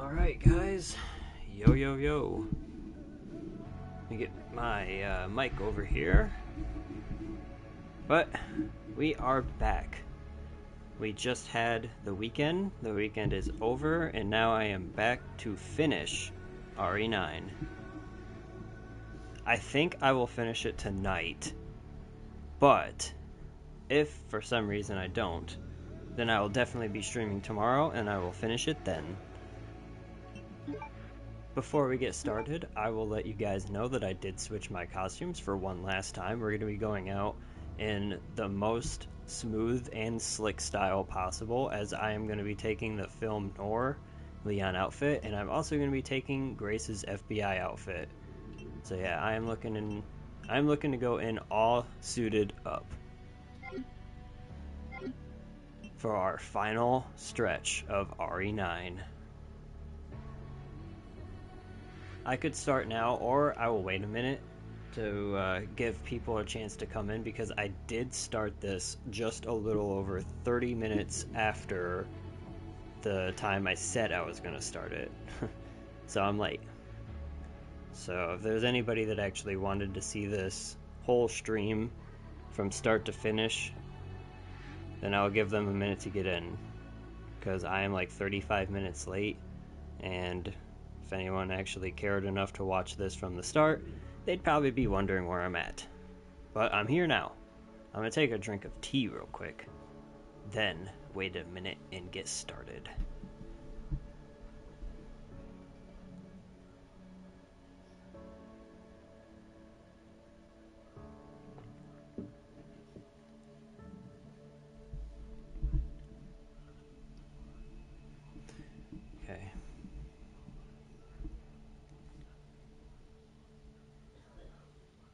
Alright guys, yo yo yo. Let me get my mic over here. But we are back. We just had the weekend is over, and now I am back to finish RE9. I think I will finish it tonight, but if for some reason I don't, then I will definitely be streaming tomorrow and I will finish it then. Before we get started, I will let you guys know that I did switch my costumes for one last time. We're going to be going out in the most smooth and slick style possible, as I am going to be taking the film Noir Leon outfit, and I'm also going to be taking Grace's FBI outfit. So yeah, I'm looking to go in all suited up for our final stretch of RE9. I could start now, or I will wait a minute to give people a chance to come in, because I did start this just a little over 30 minutes after the time I said I was going to start it. So I'm late. So if there's anybody that actually wanted to see this whole stream from start to finish, then I'll give them a minute to get in, because I am like 35 minutes late, and if anyone actually cared enough to watch this from the start, they'd probably be wondering where I'm at. But I'm here now. I'm gonna take a drink of tea real quick, then wait a minute and get started. Okay.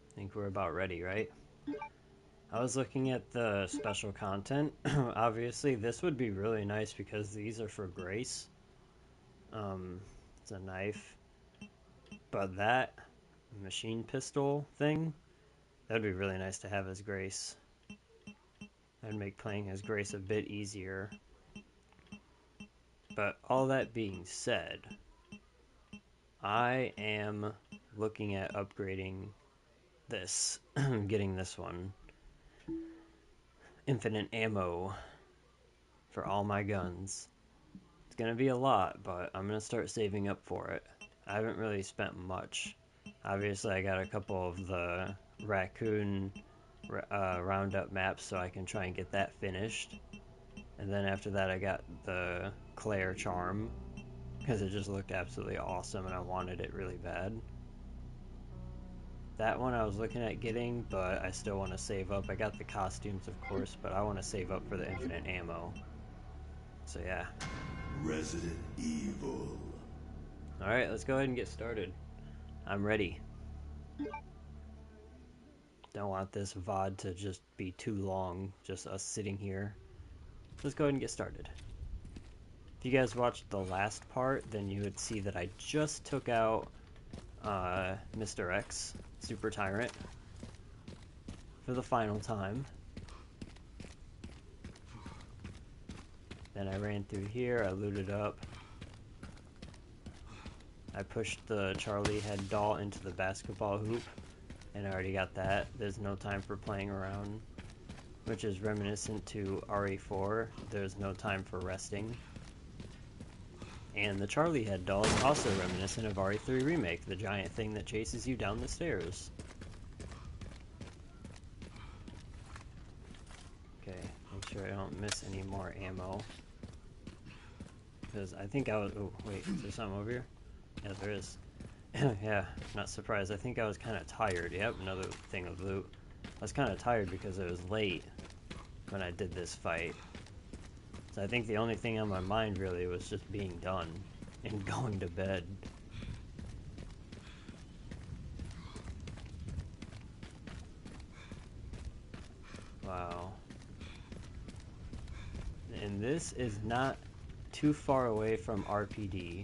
I think we're about ready, right? I was looking at the special content. Obviously, this would be really nice because these are for Grace. It's a knife. But that machine pistol thing, that'd be really nice to have as Grace. That'd make playing as Grace a bit easier. But all that being said, I am looking at upgrading this, getting this one. Infinite ammo for all my guns. It's gonna be a lot, but I'm gonna start saving up for it. I haven't really spent much. Obviously, I got a couple of the raccoon roundup maps, so I can try and get that finished. And then after that, I got the Claire charm, because it just looked absolutely awesome and I wanted it really bad. That one I was looking at getting, but I still want to save up. I got the costumes, of course, but I want to save up for the infinite ammo. So yeah. Resident Evil. Alright, let's go ahead and get started. I'm ready. Don't want this VOD to just be too long, just us sitting here. Let's go ahead and get started. If you guys watched the last part, then you would see that I just took out Mr. X, Super Tyrant, for the final time. Then I ran through here, I looted up. I pushed the Charlie head doll into the basketball hoop, and I already got that. There's no time for playing around, which is reminiscent to RE4. There's no time for resting. And the Charlie head doll is also reminiscent of RE3 Remake, the giant thing that chases you down the stairs. Okay, make sure I don't miss any more ammo. Because I think I was... Oh, wait, is there something over here? Yeah, there is. Yeah, not surprised. I think I was kind of tired. Yep, another thing of loot. I was kind of tired because it was late when I did this fight. So I think the only thing on my mind really was just being done and going to bed. Wow. And this is not too far away from RPD.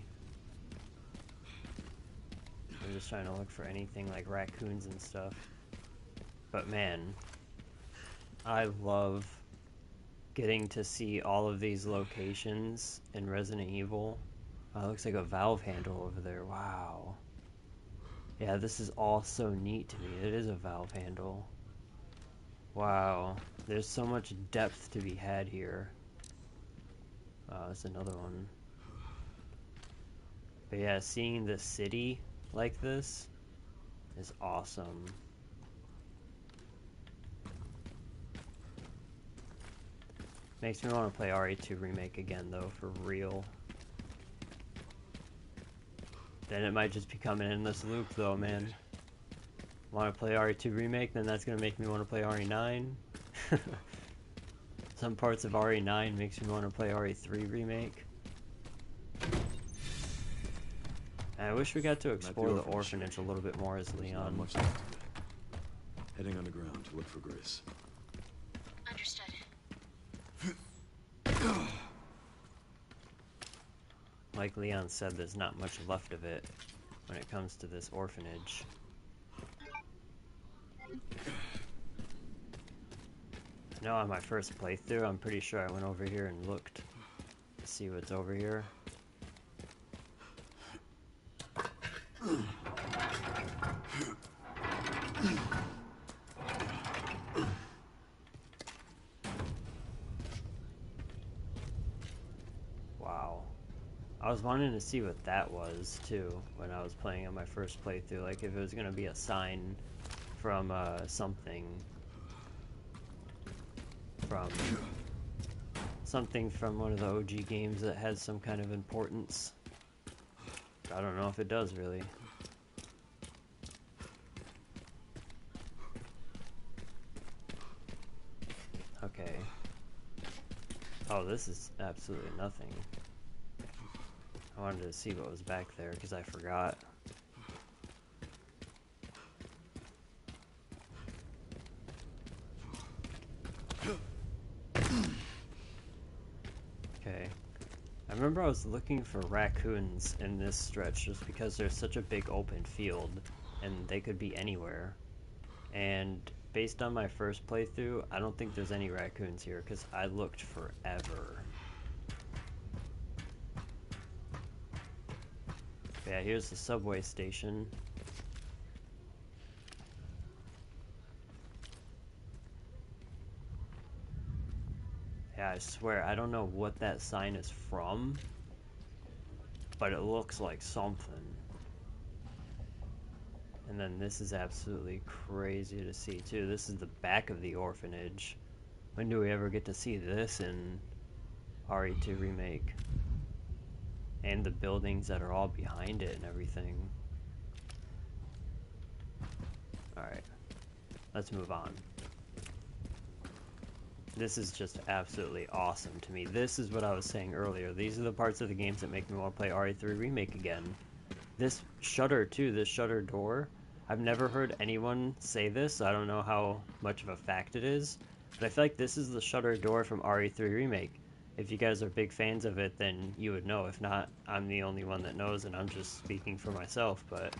I'm just trying to look for anything like raccoons and stuff. But man, I love getting to see all of these locations in Resident Evil. Oh, it looks like a valve handle over there. Wow. Yeah, this is all so neat to me. It is a valve handle. Wow. There's so much depth to be had here. That's another one. But yeah, seeing the city like this is awesome. Makes me want to play RE2 Remake again, though, for real. Then it might just become an endless loop, though, man. Want to play RE2 Remake, then that's going to make me want to play RE9. Some parts of RE9 makes me want to play RE3 Remake. And I wish we got to explore the orphanage a little bit more as Leon. Not much left of it. Heading underground to look for Grace. Understood. Like Leon said, there's not much left of it when it comes to this orphanage. I know on my first playthrough, I'm pretty sure I went over here and looked to see what's over here. Wow. I was wanting to see what that was, too, when I was playing on my first playthrough. Like, if it was going to be a sign from, something from one of the OG games that has some kind of importance. I don't know if it does, really. Okay. Oh, this is absolutely nothing. I wanted to see what was back there, because I forgot. Okay. I remember I was looking for raccoons in this stretch just because there's such a big open field, and they could be anywhere. And based on my first playthrough, I don't think there's any raccoons here, because I looked forever. Yeah, here's the subway station. Yeah, I swear, I don't know what that sign is from, but it looks like something. And then this is absolutely crazy to see, too. This is the back of the orphanage. When do we ever get to see this in RE2 Remake? And the buildings that are all behind it and everything. Alright, let's move on. This is just absolutely awesome to me. This is what I was saying earlier. These are the parts of the games that make me want to play RE3 Remake again. This shutter, too, this shutter door, I've never heard anyone say this, so I don't know how much of a fact it is, but I feel like this is the shutter door from RE3 Remake. If you guys are big fans of it, then you would know. If not, I'm the only one that knows, and I'm just speaking for myself. But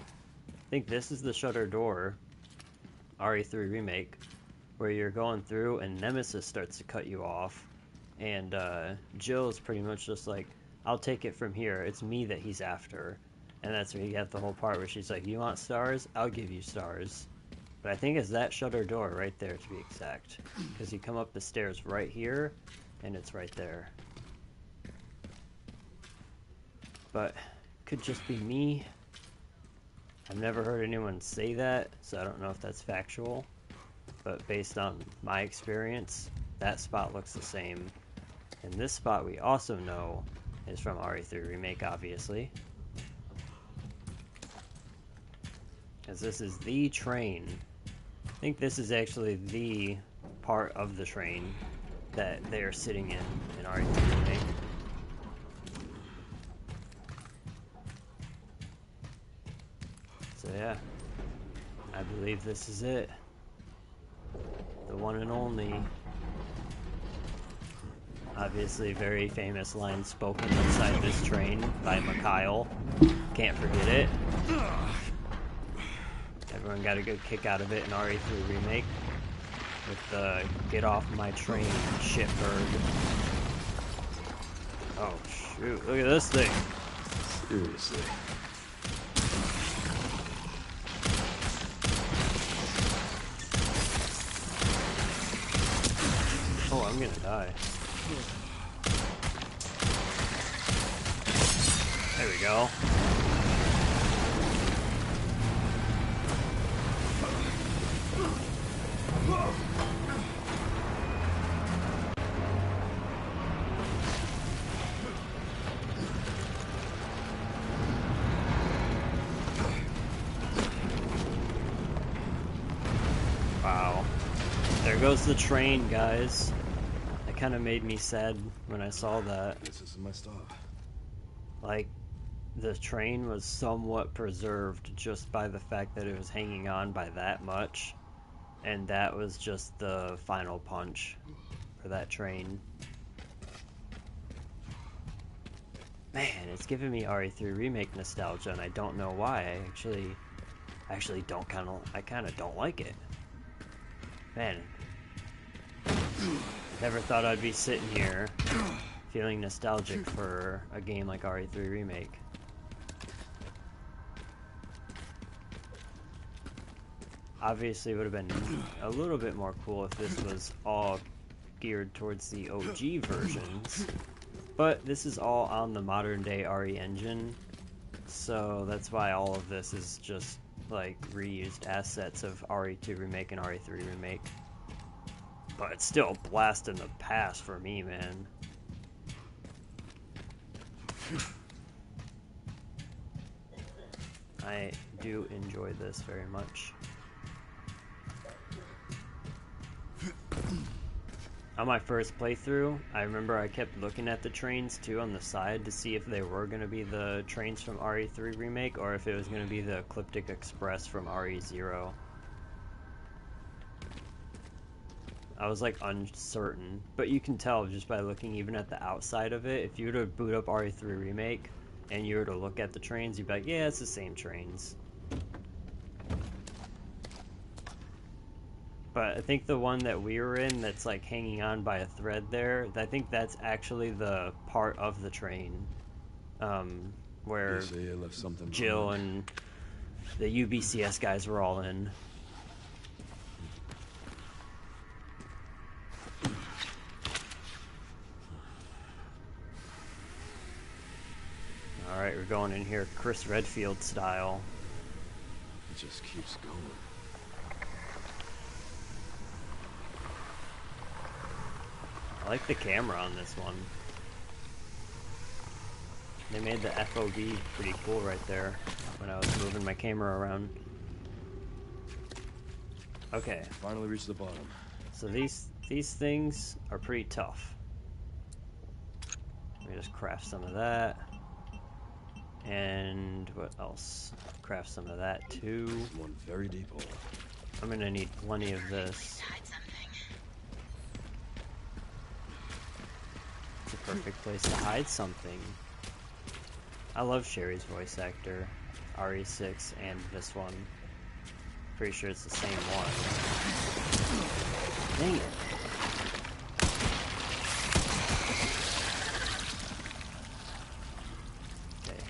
I think this is the shutter door, RE3 Remake, where you're going through and Nemesis starts to cut you off. And Jill's pretty much just like, I'll take it from here. It's me that he's after. And that's where you get the whole part where she's like, you want stars? I'll give you stars. But I think it's that shutter door right there, to be exact. Because you come up the stairs right here, and it's right there. But could just be me. I've never heard anyone say that, so I don't know if that's factual. But based on my experience, that spot looks the same. And this spot we also know is from RE3 Remake, obviously. As this is the train. I think this is actually the part of the train that they're sitting in RE3 Remake. So yeah, I believe this is it. The one and only. Obviously, very famous line spoken inside this train by Mikhail. Can't forget it. Everyone got a good kick out of it in RE3 Remake. With the get off my train, shitbird. Oh shoot, look at this thing. Seriously. Oh, I'm gonna die. There we go. Wow. There goes the train, guys. That kind of made me sad when I saw that. This isn't my stop. Like, the train was somewhat preserved just by the fact that it was hanging on by that much. And that was just the final punch for that train. Man, it's giving me RE3 Remake nostalgia, and I don't know why. I actually don't I kind of don't like it. Man, never thought I'd be sitting here feeling nostalgic for a game like RE3 Remake. Obviously, it would have been a little bit more cool if this was all geared towards the OG versions. But this is all on the modern day RE engine, so that's why all of this is just like reused assets of RE2 Remake and RE3 Remake. But it's still a blast in the past for me, man. I do enjoy this very much. On my first playthrough, I remember I kept looking at the trains too on the side to see if they were going to be the trains from RE3 Remake or if it was going to be the Ecliptic Express from RE0. I was like uncertain, but you can tell just by looking even at the outside of it. If you were to boot up RE3 Remake and you were to look at the trains, you'd be like, yeah, it's the same trains. But I think the one that we were in that's like hanging on by a thread there, I think that's actually the part of the train where Jill and the UBCS guys were all in. Alright, we're going in here Chris Redfield style. It just keeps going. I like the camera on this one. They made the FOV pretty cool right there when I was moving my camera around. Okay. Finally reached the bottom. So these things are pretty tough. Let me just craft some of that. And what else? Craft some of that too. One very deep hole. I'm gonna need plenty of this. It's a perfect place to hide something. I love Sherry's voice actor, RE6 and this one. Pretty sure it's the same one. Dang it. Okay.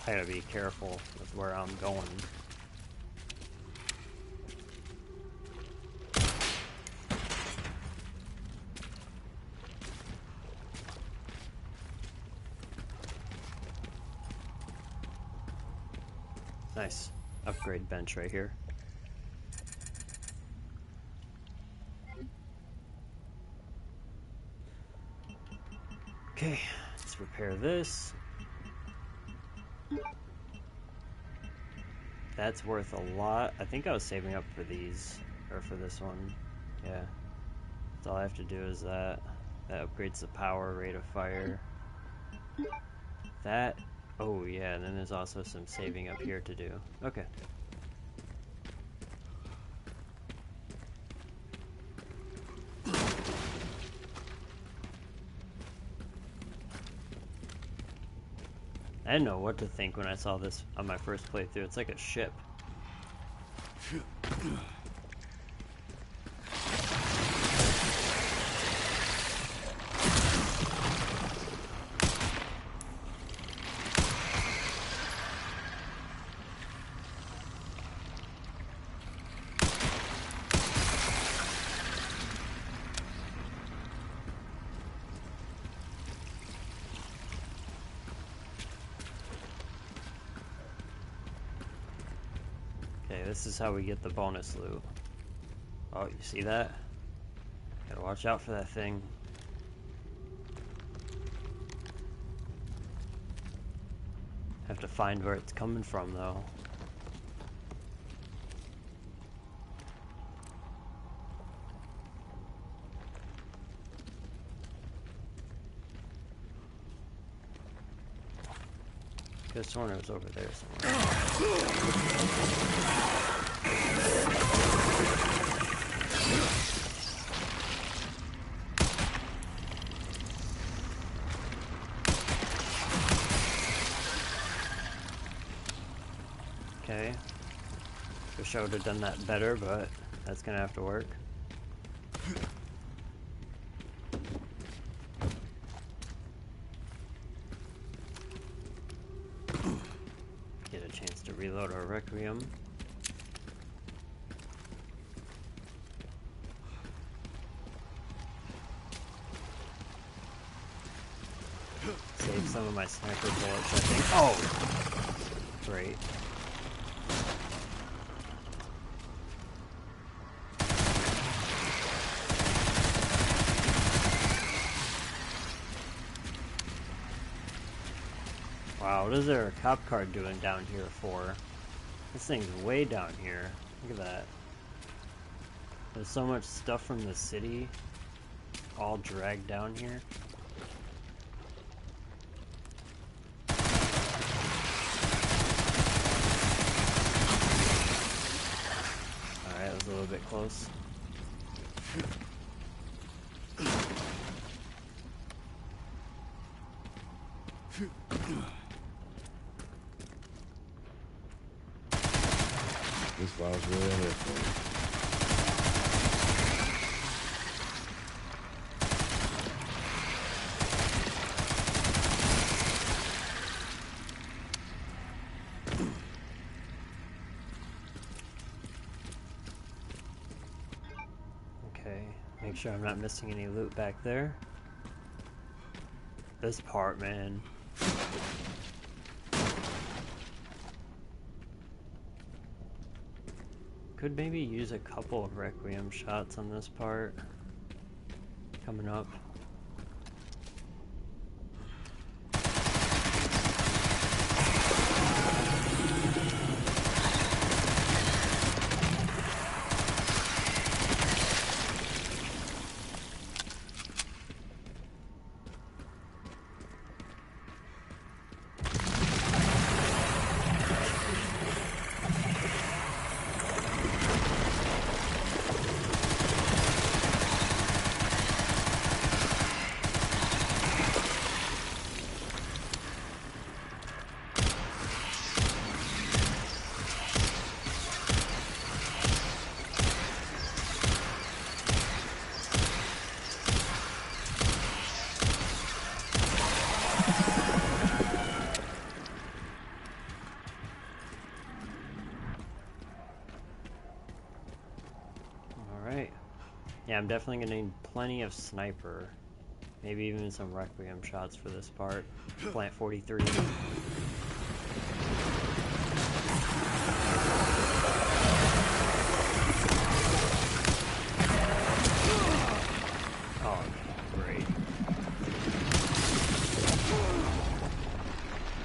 I gotta be careful with where I'm going. Nice. Upgrade bench right here. Okay, let's repair this. That's worth a lot. I think I was saving up for these, or for this one. Yeah. That's all I have to do is that. That upgrades the power, rate of fire. That. Oh yeah, and then there's also some saving up here to do. Okay. I didn't know what to think when I saw this on my first playthrough. It's like a ship. Okay, this is how we get the bonus loot. Oh, you see that? Gotta watch out for that thing. Have to find where it's coming from, though. This one was over there somewhere. Okay. Wish I would have done that better, but that's gonna have to work. Get a chance to reload our Requiem. Save some of my sniper bullets, I think. Oh! Great. Wow, what is there a cop car doing down here for? This thing's way down here. Look at that. There's so much stuff from the city all dragged down here. Alright, that was a little bit close. This file's really on there for you. Okay, make sure I'm not missing any loot back there. This part, man. Could maybe use a couple of Requiem shots on this part. Coming up. Yeah, I'm definitely going to need plenty of sniper. Maybe even some Requiem shots for this part. Plant 43. Oh, great.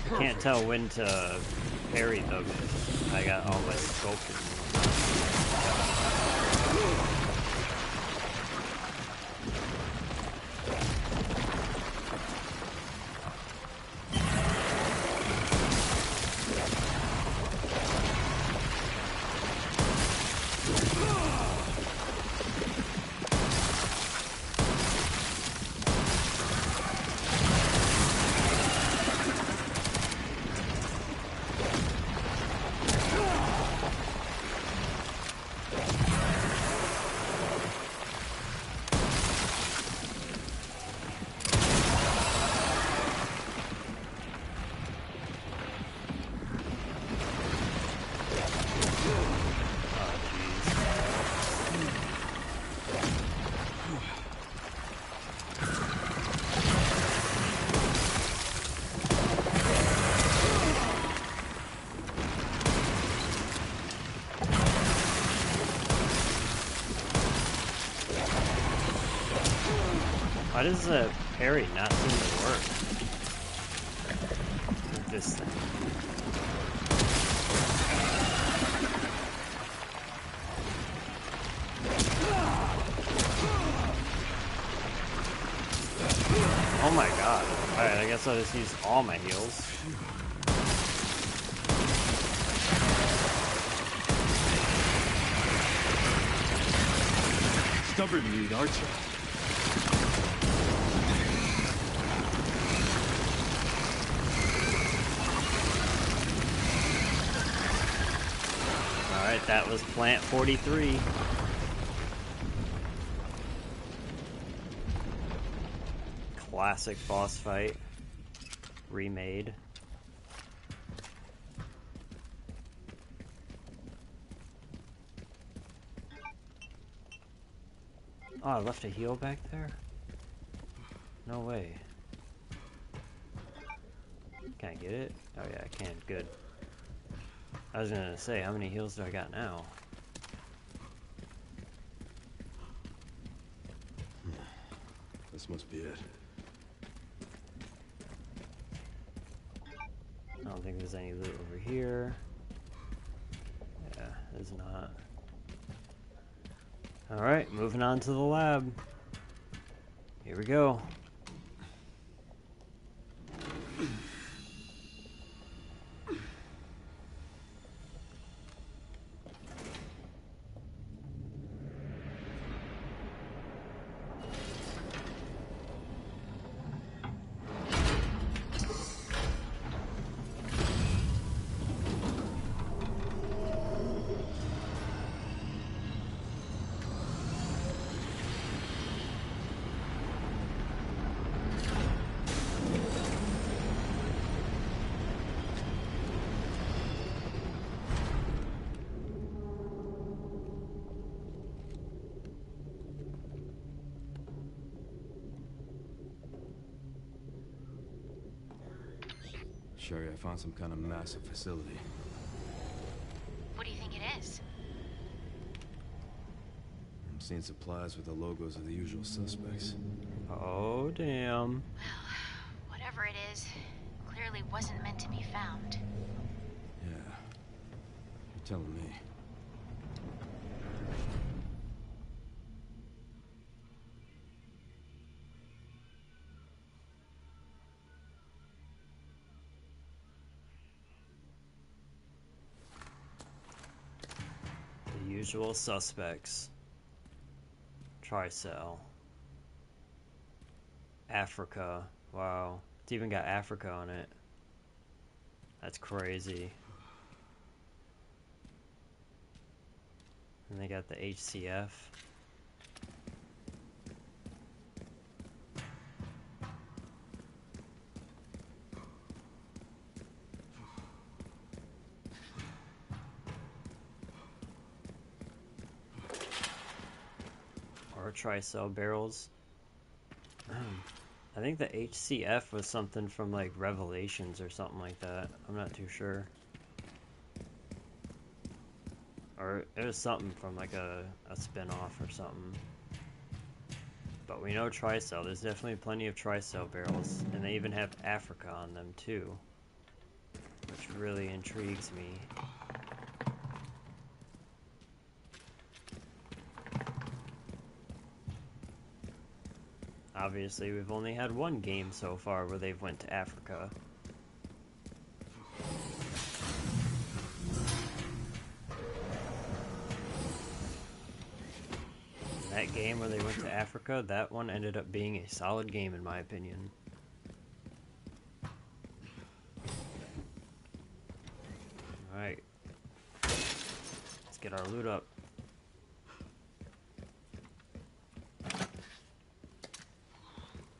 I can't tell when to parry though, because I got all my sculptures. does the parry not seem to work? With this thing. Oh my god. Alright, I guess I'll just use all my heals. Stubborn meat, aren't you? Alright, that was Plant 43. Classic boss fight. Remade. Oh, I left a heal back there? No way. Can I get it? Oh yeah, I can. Good. I was gonna say, how many heals do I got now? This must be it. I don't think there's any loot over here. Yeah, there's not. Alright, moving on to the lab. Here we go. Sherry, I found some kind of massive facility. What do you think it is? I'm seeing supplies with the logos of the usual suspects. Oh, damn. Well, whatever it is, clearly wasn't meant to be found. Yeah. You're telling me. The usual suspects. Tricell. Africa. Wow. It's even got Africa on it. That's crazy. And they got the HCF. Or Tricell barrels. I think the HCF was something from like Revelations or something like that. I'm not too sure. Or it was something from like a spin-off or something. But we know Tricell. There's definitely plenty of Tricell barrels. And they even have Africa on them too. Which really intrigues me. Obviously, we've only had one game so far where they've went to Africa. And that game where they went to Africa, that one ended up being a solid game in my opinion. Alright. Let's get our loot up.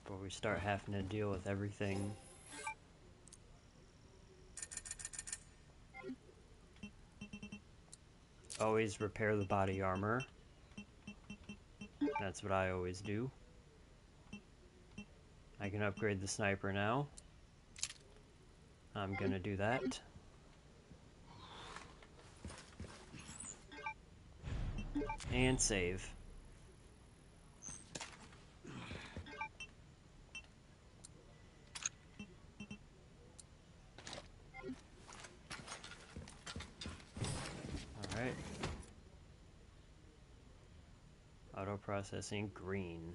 Before we start having to deal with everything. Always repair the body armor. That's what I always do. I can upgrade the sniper now. I'm gonna do that. And save. Alright. Auto processing green.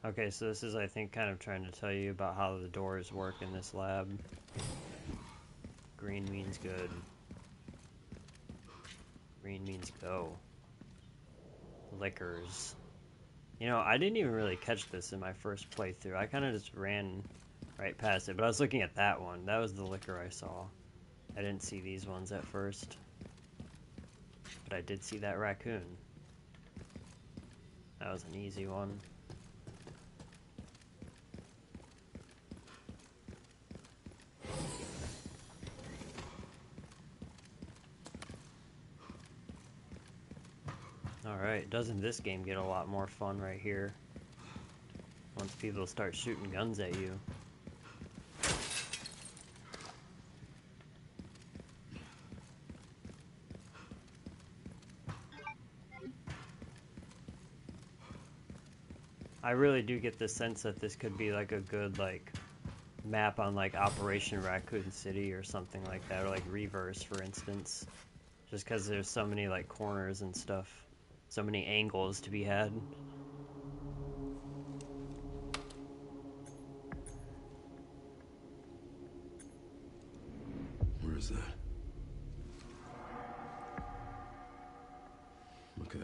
Okay, so this is, I think, kind of trying to tell you about how the doors work in this lab. Green means good. Green means go. Liquors. You know, I didn't even really catch this in my first playthrough. I kind of just ran right past it, but I was looking at that one. That was the liquor I saw. I didn't see these ones at first. But I did see that raccoon. That was an easy one. Alright, doesn't this game get a lot more fun right here? Once people start shooting guns at you. I really do get the sense that this could be like a good like map on like Operation Raccoon City or something like that, or like Reverse for instance. Just because there's so many like corners and stuff. So many angles to be had. Where is that? Okay.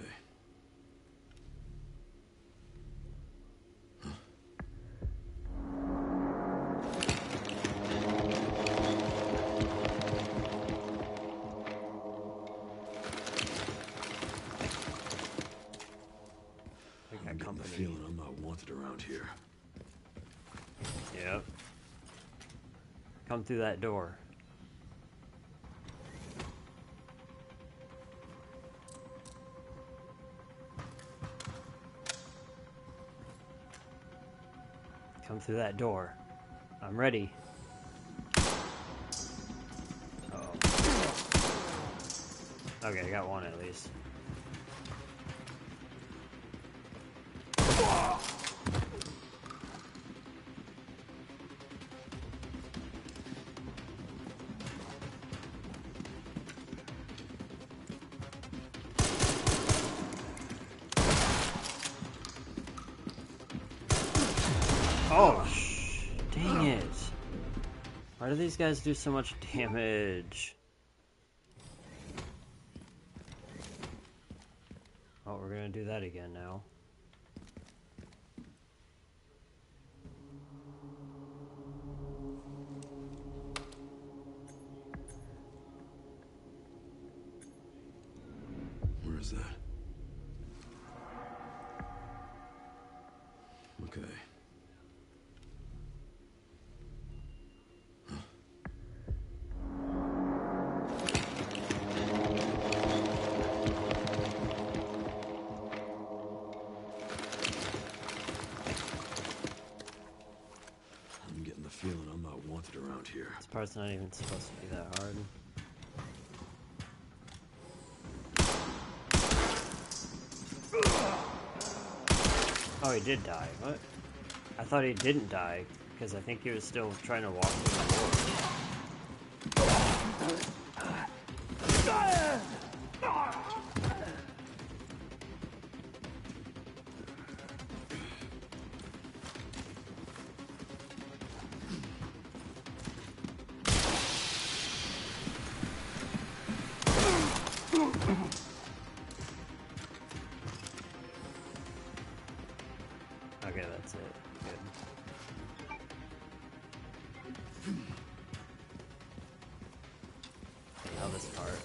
We got I'm getting the company. feeling I'm not wanted around here. Yep. Come through that door. Come through that door. I'm ready. Uh-oh. Okay, I got one at least. Oh, dang it. Why do these guys do so much damage? Oh, we're gonna do that again now. Where is that? Okay. I'm getting the feeling I'm not wanted around here. This part's not even supposed to be that hard. Oh, he did die. What? I thought he didn't die, because I think he was still trying to walk through the door. Okay, that's it. Good. Okay, now this part.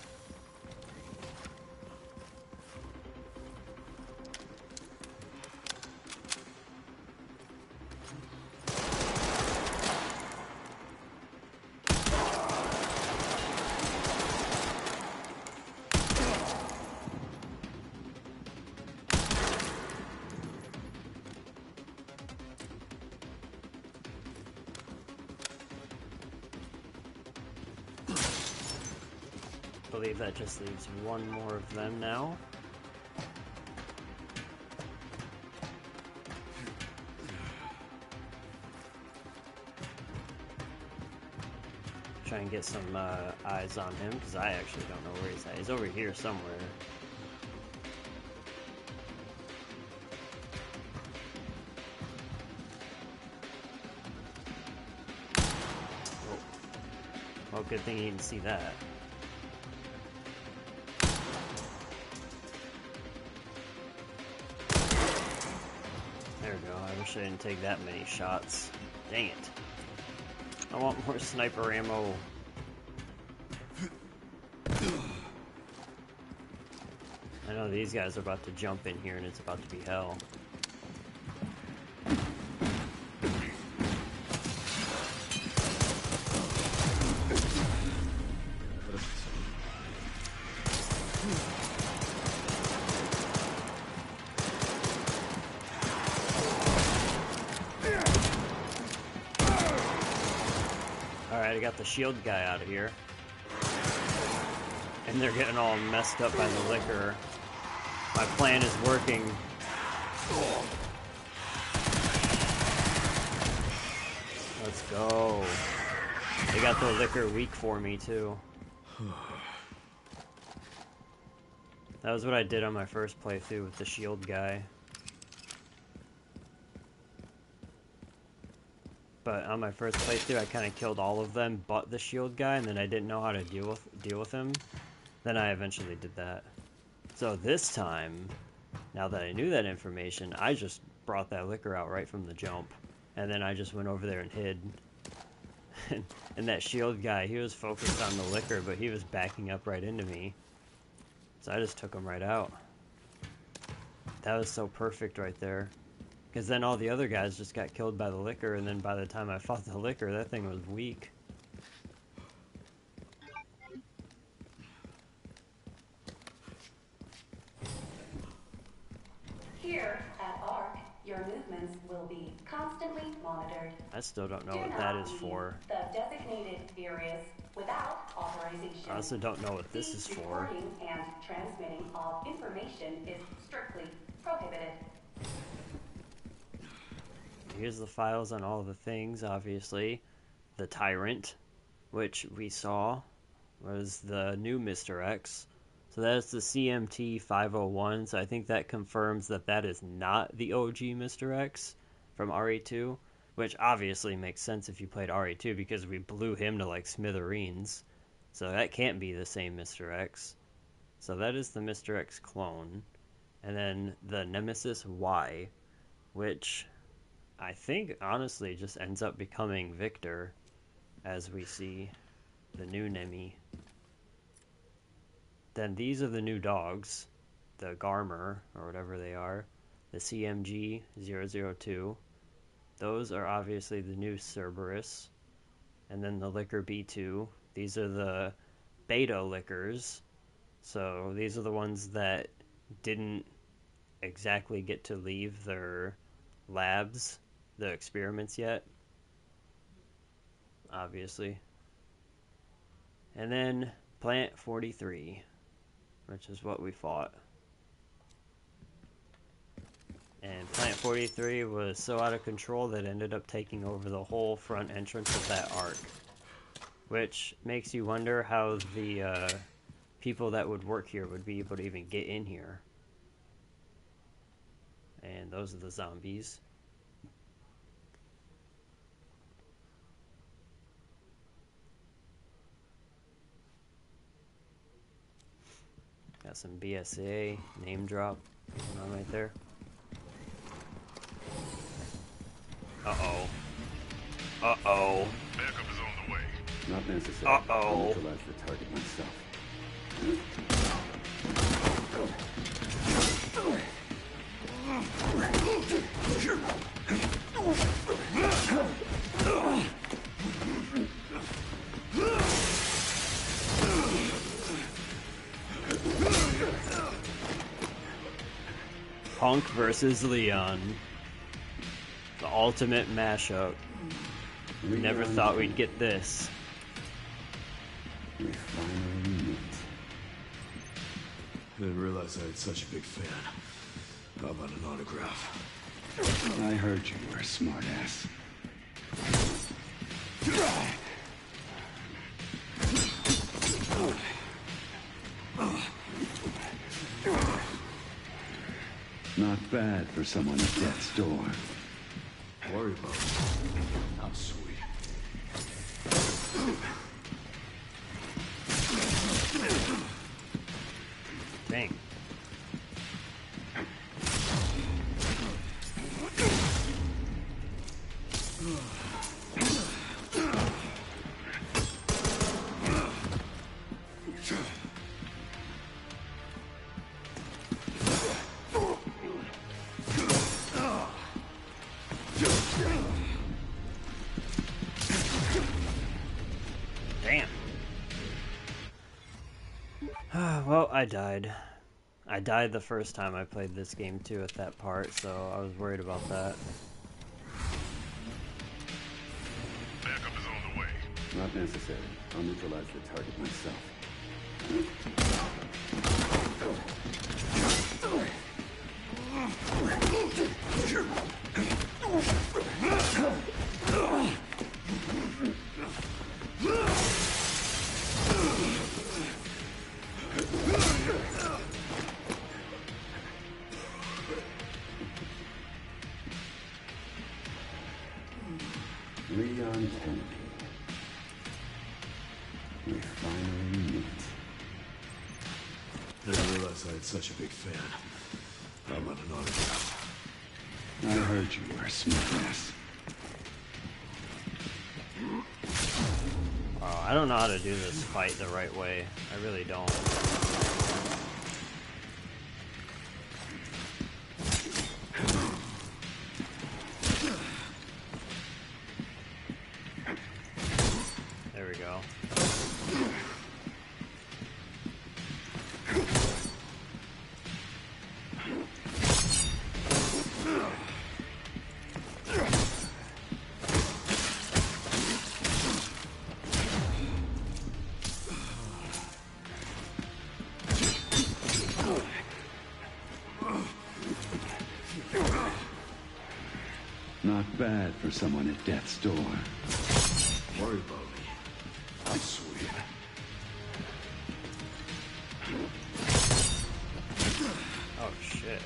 I believe that just leaves one more of them now. try and get some eyes on him, because I actually don't know where he's at. He's over here somewhere. Oh. Well, good thing he didn't see that. There we go. I wish I didn't take that many shots. Dang it. I want more sniper ammo. I know these guys are about to jump in here and it's about to be hell. Alright, I got the shield guy out of here. And they're getting all messed up by the liquor. My plan is working. Let's go. They got the liquor weak for me, too. That was what I did on my first playthrough with the shield guy. But on my first playthrough, I kind of killed all of them but the shield guy, and then I didn't know how to deal with him. Then I eventually did that. So this time, now that I knew that information, I just brought that liquor out right from the jump. And then I just went over there and hid. And that shield guy, he was focused on the liquor, but he was backing up right into me. So I just took him right out. That was so perfect right there. Because then all the other guys just got killed by the liquor, and then by the time I fought the liquor, that thing was weak. Here at ARC, your movements will be constantly monitored. I still don't know what that is for. The designated areas without authorization. I also don't know what this is for. Recording and transmitting of information is strictly prohibited. Here's the files on all the things, obviously. The Tyrant, which we saw, was the new Mr. X. So that's the CMT-501, so I think that confirms that that is not the OG Mr. X from RE2, which obviously makes sense if you played RE2 because we blew him to like smithereens. So that can't be the same Mr. X. So that is the Mr. X clone. And then the Nemesis Y, which I think honestly just ends up becoming Victor as we see the new Nemi. Then these are the new dogs, the Garmer, or whatever they are, the CMG-002. Those are obviously the new Cerberus. And then the Liquor B2. These are the beta liquors. So these are the ones that didn't exactly get to leave their labs, the experiments yet. Obviously. And then Plant 43, which is what we fought. And Plant 43 was so out of control that it ended up taking over the whole front entrance of that arc. Which makes you wonder how the people that would work here would be able to even get in here. And those are the zombies. Got some BSA name drop going on right there. Uh-oh. Uh-oh. Backup is on the way. Not necessary. Uh-oh. I'll neutralize the target myself. Punk versus Leon. The ultimate mashup. We never thought we'd get this. We finally meet. I didn't realize I had such a big fan. How about an autograph? I heard you were a smartass. Not bad for someone at death's door. Worry about it. I'm sweet. Dang. Damn. Well, I died. I died the first time I played this game too at that part, so I was worried about that. Backup is on the way. Not necessary. I'll neutralize the target myself. Leon Kennedy. We finally meet. Didn't realize I had such a big fan. How about an autograph? I heard you were a smartass. Oh, I don't know how to do this fight the right way. I really don't. There we go. Not bad for someone at death's door. Worry about me. I'm sweet. Oh shit.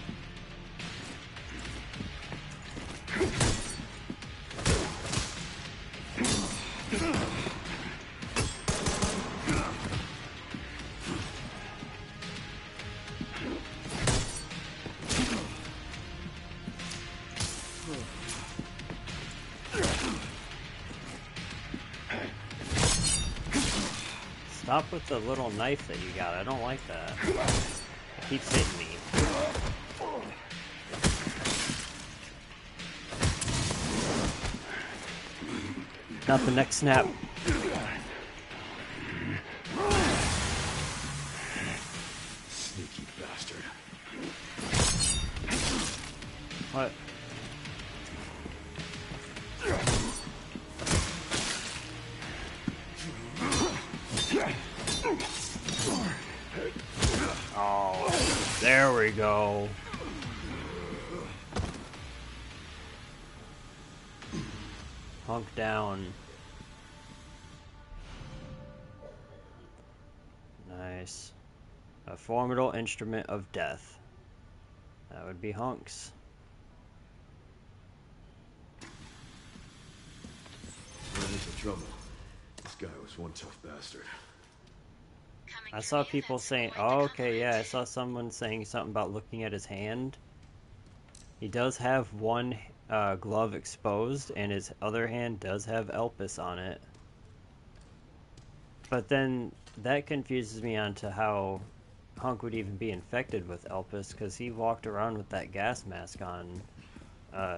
Stop with the little knife that you got. I don't like that. It keeps hitting me. Not the next snap. Sneaky bastard. What? Oh, there we go. Hunk down. Nice. A formidable instrument of death. That would be hunks. Run into trouble. This guy was one tough bastard. I saw people saying, oh, okay, yeah, I saw someone saying something about looking at his hand. He does have one glove exposed, and his other hand does have Elpis on it. But then that confuses me onto how Hunk would even be infected with Elpis, because he walked around with that gas mask on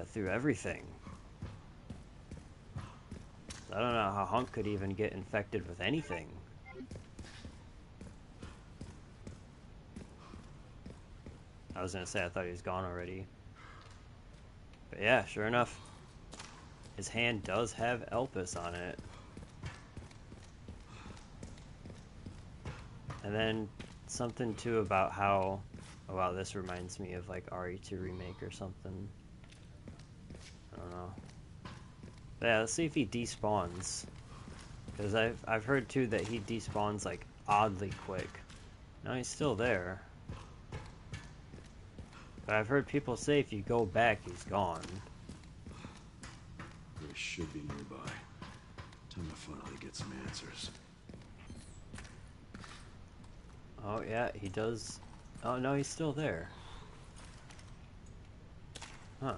through everything. I don't know how Hunk could even get infected with anything. I was gonna say I thought he was gone already. But yeah, sure enough, his hand does have Elpis on it. And then something too about how, oh wow, this reminds me of like RE2 Remake or something. I don't know. But yeah, let's see if he despawns. Because I've heard too that he despawns like oddly quick. No, he's still there. But I've heard people say if you go back, he's gone. They should be nearby. Time to finally get some answers. Oh yeah, he does. Oh no, he's still there. Huh.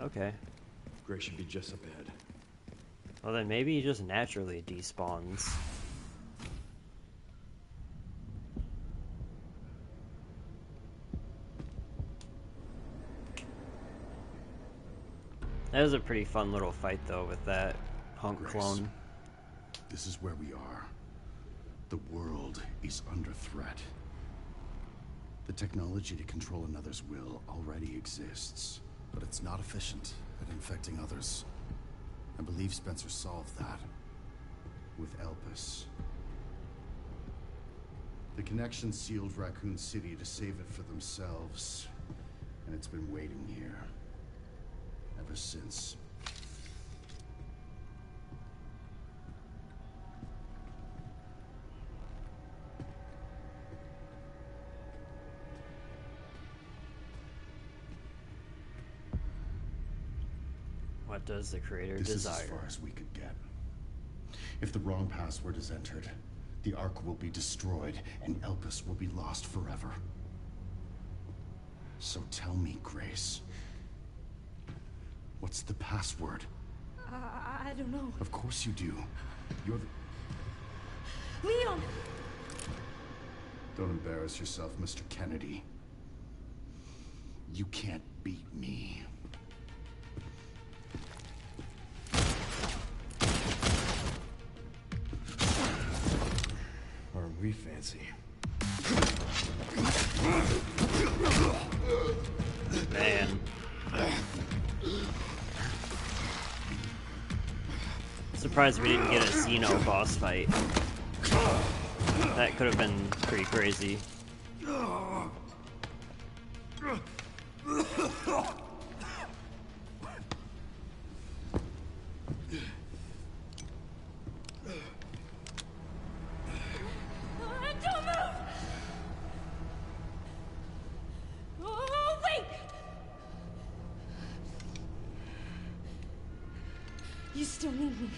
Okay. Gray should be just up ahead. Well then maybe he just naturally despawns. That was a pretty fun little fight though with that punk Grace, clone. this is where we are. The world is under threat. The technology to control another's will already exists, but it's not efficient at infecting others. I believe Spencer solved that with Elpis. The Connection sealed Raccoon City to save it for themselves, and it's been waiting here ever since. What does the creator This is desire? as far as we could get. If the wrong password is entered, the Ark will be destroyed, and Elpis will be lost forever. So tell me, Grace, what's the password? I don't know. Of course you do. You're the... Leon! Don't embarrass yourself, Mr. Kennedy. You can't beat me. Aren't we fancy? Man. Surprised we didn't get a Xeno boss fight. That could have been pretty crazy. Don't move! Oh, wait! You still need me,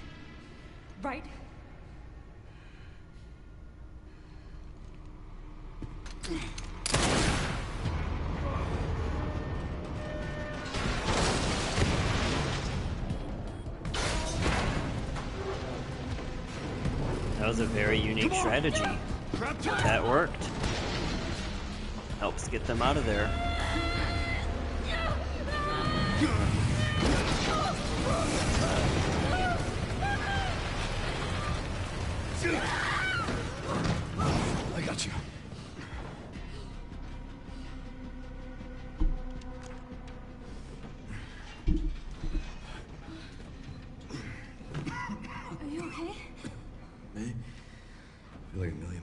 right? That was a very unique strategy. That worked. Helps get them out of there. I got you. Are you okay? Me? I feel like $1 million.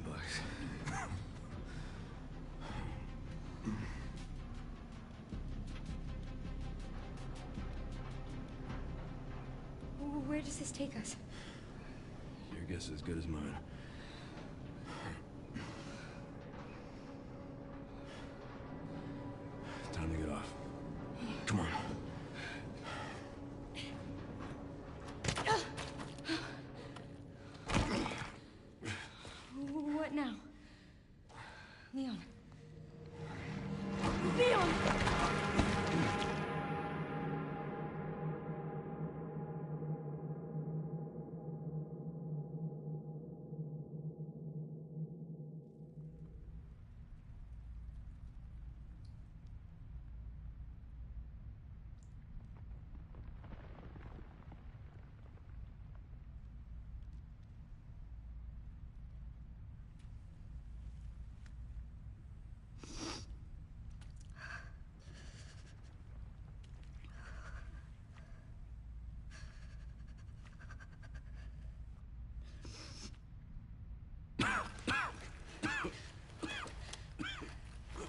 Where does this take us? Your guess is as good as mine. Time to get off. Come on. What now? Leon. Leon!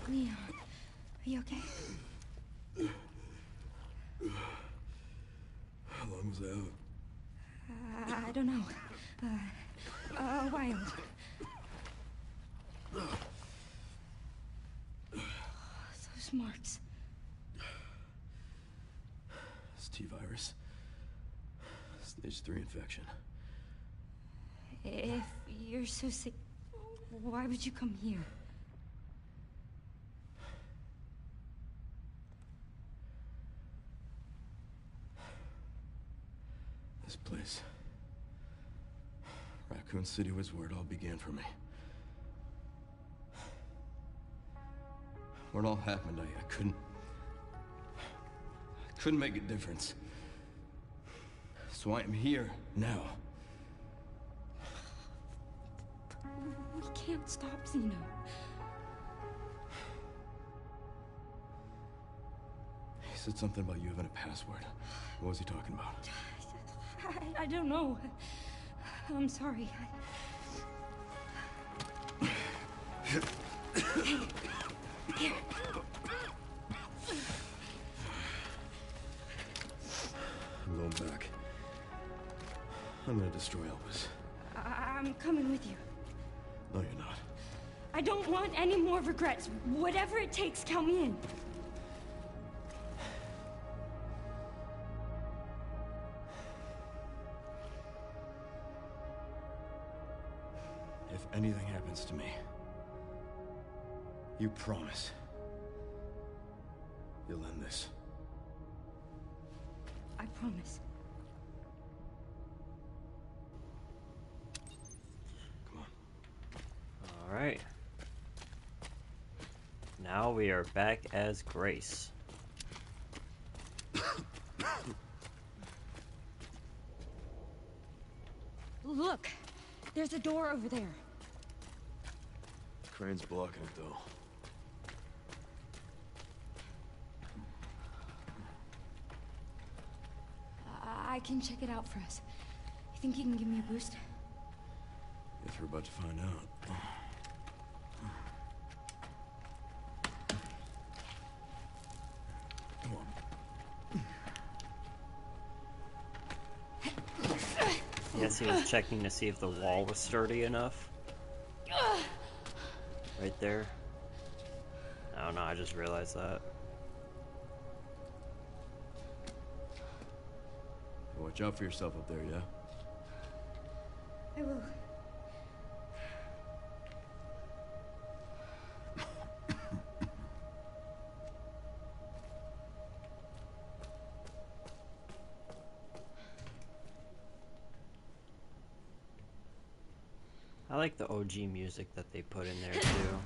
Leon, are you okay? How long was I out? I don't know. A while. Smarts. It's T-virus. Stage 3 infection. If you're so sick, why would you come here? This place. Raccoon City was where it all began for me. Where it all happened, I couldn't make a difference. So I am here now. We can't stop Zeno. He said something about you having a password. What was he talking about? I don't know. I'm sorry. Here. I'm going back. I'm gonna destroy Elpis. I'm coming with you. No, you're not. I don't want any more regrets. Whatever it takes, count me in. If anything happens to me, you promise you'll end this. I promise. Come on. All right. Now we are back as Grace. Look, there's a door over there. Crane's blocking it, though. I can check it out for us. You think you can give me a boost? Guess we're about to find out. Come on. Yes, he was checking to see if the wall was sturdy enough. Right there. I don't know, I just realized that. Watch out for yourself up there, yeah? I will. I like the OG music that they put in there too.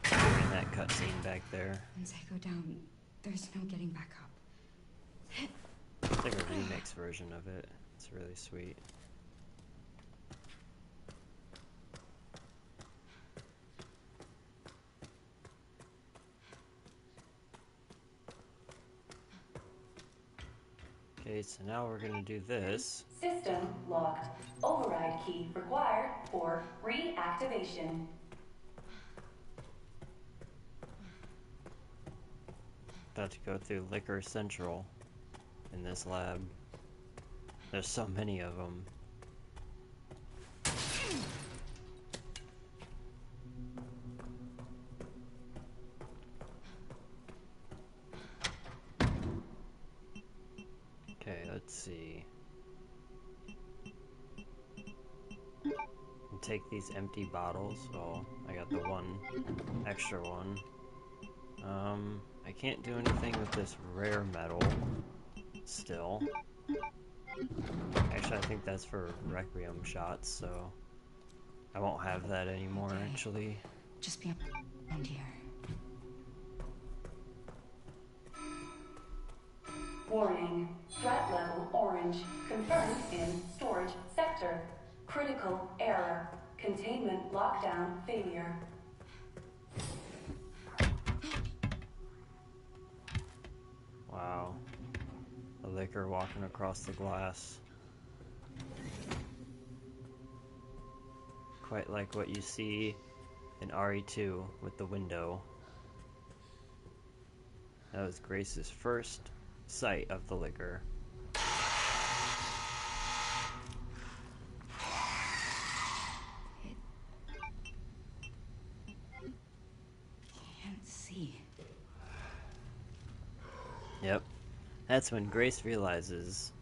During that cutscene back there. Once I go down, there's no getting back up. It's like a remix version of it. It's really sweet. Okay, so now we're gonna do this. System locked. Override key required for reactivation. About to go through Liquor Central in this lab. There's so many of them. Okay, let's see. I'll take these empty bottles. Oh, I got the one extra one. I can't do anything with this rare metal still. Actually, I think that's for Requiem shots, so I won't have that anymore, Okay. actually. Just be around here. Warning. Threat level orange. Confirmed in storage sector. Critical error. Containment lockdown failure. Wow. The liquor walking across the glass. Quite like what you see in RE2 with the window. That was Grace's first sight of the liquor. Can't see. Yep. That's when Grace realizes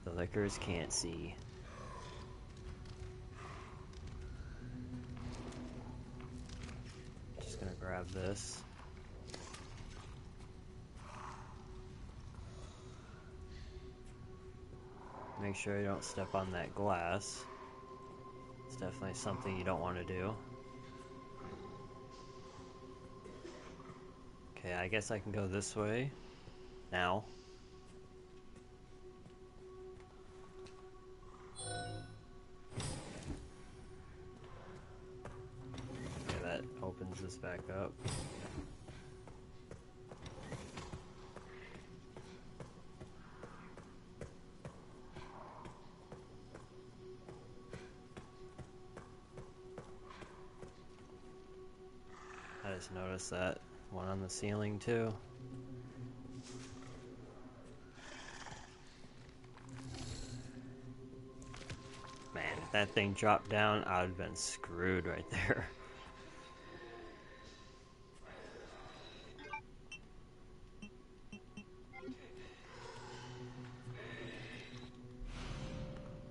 the lickers can't see. Just gonna grab this. Make sure you don't step on that glass. It's definitely something you don't want to do. Okay, I guess I can go this way now. Okay, that opens this back up. I just noticed that one on the ceiling too. Man, if that thing dropped down, I would have been screwed right there.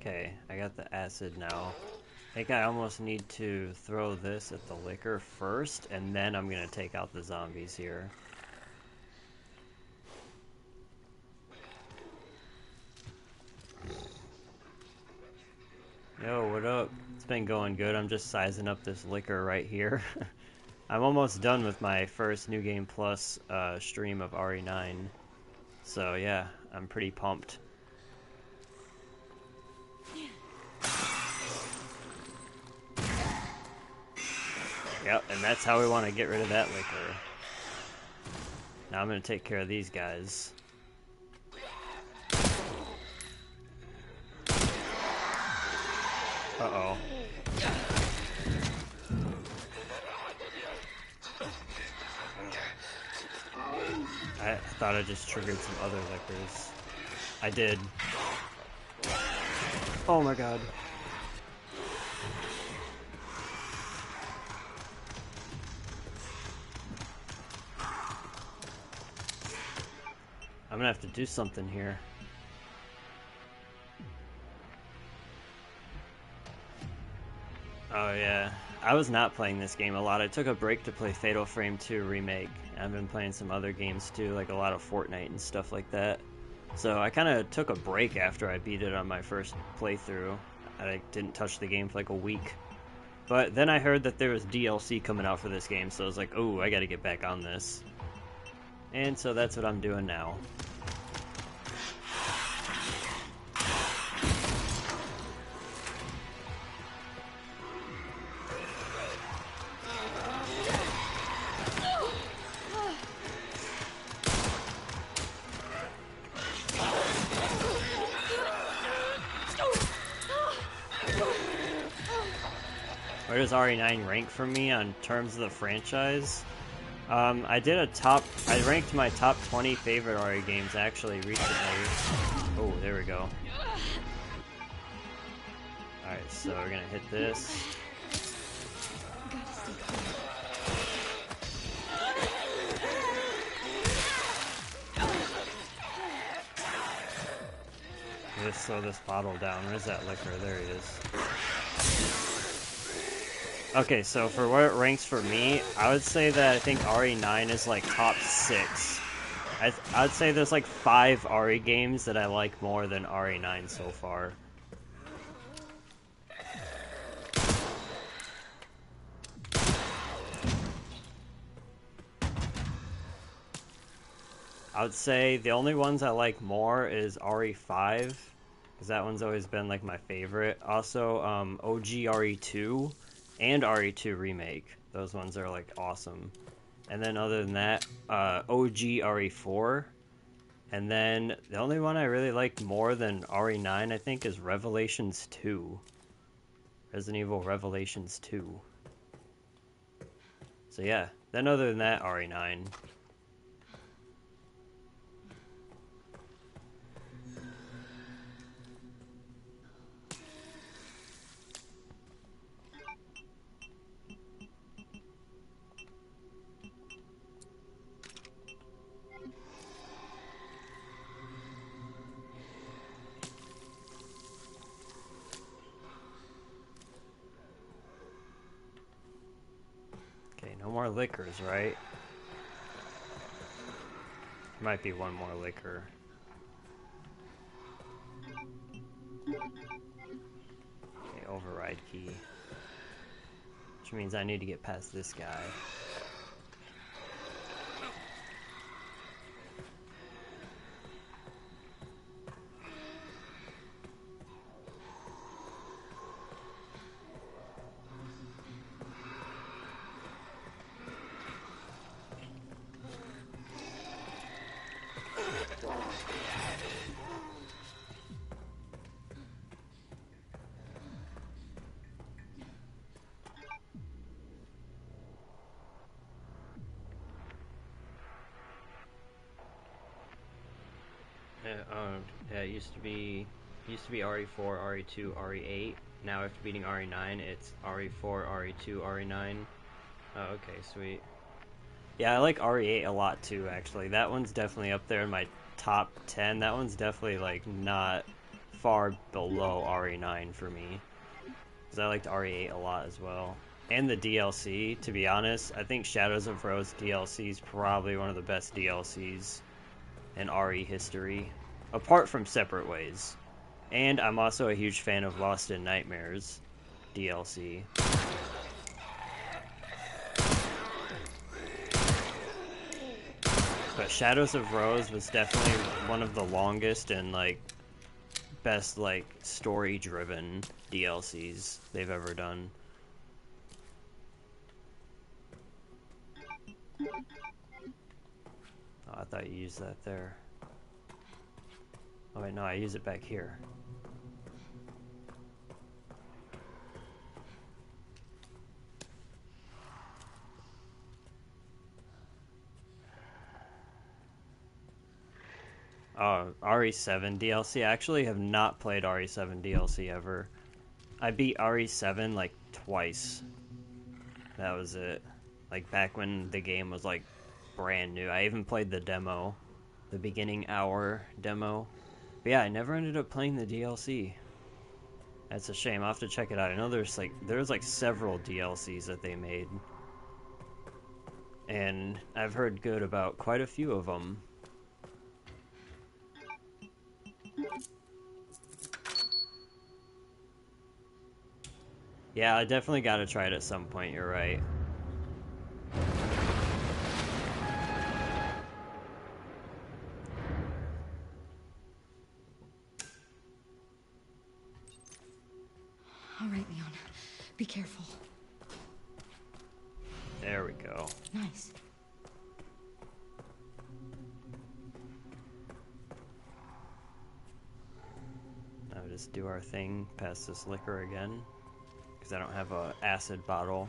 Okay, I got the acid now. I think I almost need to throw this at the liquor first, and then I'm gonna take out the zombies here. Yo, what up? It's been going good. I'm just sizing up this liquor right here. I'm almost done with my first New Game Plus stream of RE9. So yeah, I'm pretty pumped. Yep, and that's how we want to get rid of that liquor. Now I'm going to take care of these guys. Uh-oh. I thought I just triggered some other liquors. I did. Oh my god. I'm gonna have to do something here. Oh yeah, I was not playing this game a lot. I took a break to play Fatal Frame 2 Remake. I've been playing some other games too, like a lot of Fortnite and stuff like that. So I kind of took a break after I beat it on my first playthrough. I didn't touch the game for like a week. But then I heard that there was DLC coming out for this game, so I was like, oh, I gotta get back on this. And so that's what I'm doing now. Where does RE9 rank for me on terms of the franchise? I ranked my top 20 favorite RE games actually recently. Oh, there we go. Alright, so we're gonna hit this. Just throw this bottle down. Where's that liquor? There he is. Okay, so for where it ranks for me, I would say that I think RE9 is like top 6. I'd say there's like 5 RE games that I like more than RE9 so far. I would say the only ones I like more is RE5, because that one's always been like my favorite. Also, OG RE2 and RE2 Remake. Those ones are like awesome. And then other than that, OG RE4. And then the only one I really like more than RE9, I think, is Revelations 2. Resident Evil Revelations 2. So yeah, then other than that, RE9. No more liquors, right? Might be one more liquor. Okay, override key. Which means I need to get past this guy. Yeah, it used to be RE4, RE2, RE8. Now after beating RE9, it's RE4, RE2, RE9. Oh, okay, sweet. Yeah, I like RE8 a lot too, actually. That one's definitely up there in my top 10. That one's definitely, like, not far below RE9 for me. Because I liked RE8 a lot as well. And the DLC, to be honest, I think Shadows of Rose DLC is probably one of the best DLCs in RE history, apart from Separate Ways. And I'm also a huge fan of Lost in Nightmares DLC. But Shadows of Rose was definitely one of the longest and, like, best, like, story-driven DLCs they've ever done. Oh, I thought you used that there. Oh wait, no, I use it back here. Oh, RE7 DLC. I actually have not played RE7 DLC ever. I beat RE7 like twice. That was it. Like back when the game was like brand new. I even played the demo. The beginning hour demo. But yeah, I never ended up playing the DLC. That's a shame. I'll have to check it out. I know there's like several DLCs that they made. And I've heard good about quite a few of them. Yeah, I definitely got to try it at some point, you're right. All right, Leon. Be careful. There we go. Nice. Now just do our thing past this liquor again. Because I don't have a acid bottle.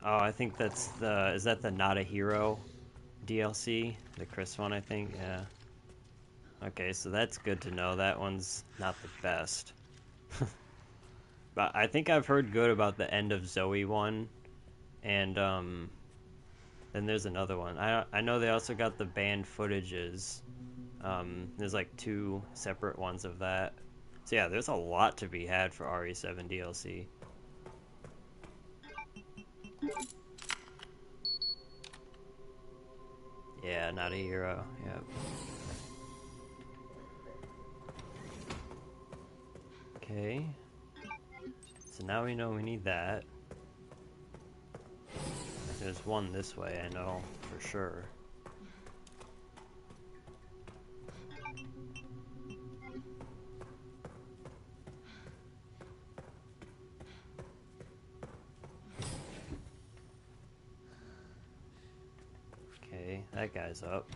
Oh, I think that's the... Is that the Not a Hero DLC? The Chris one, I think? Yeah. Okay, so that's good to know. That one's not the best. But I think I've heard good about the End of Zoe one. And, then there's another one. I know they also got the banned footages. There's like 2 separate ones of that. So yeah, there's a lot to be had for RE7 DLC. Yeah, Not a Hero. Yep. Okay. So now we know we need that. There's one this way, I know for sure. Okay, that guy's up.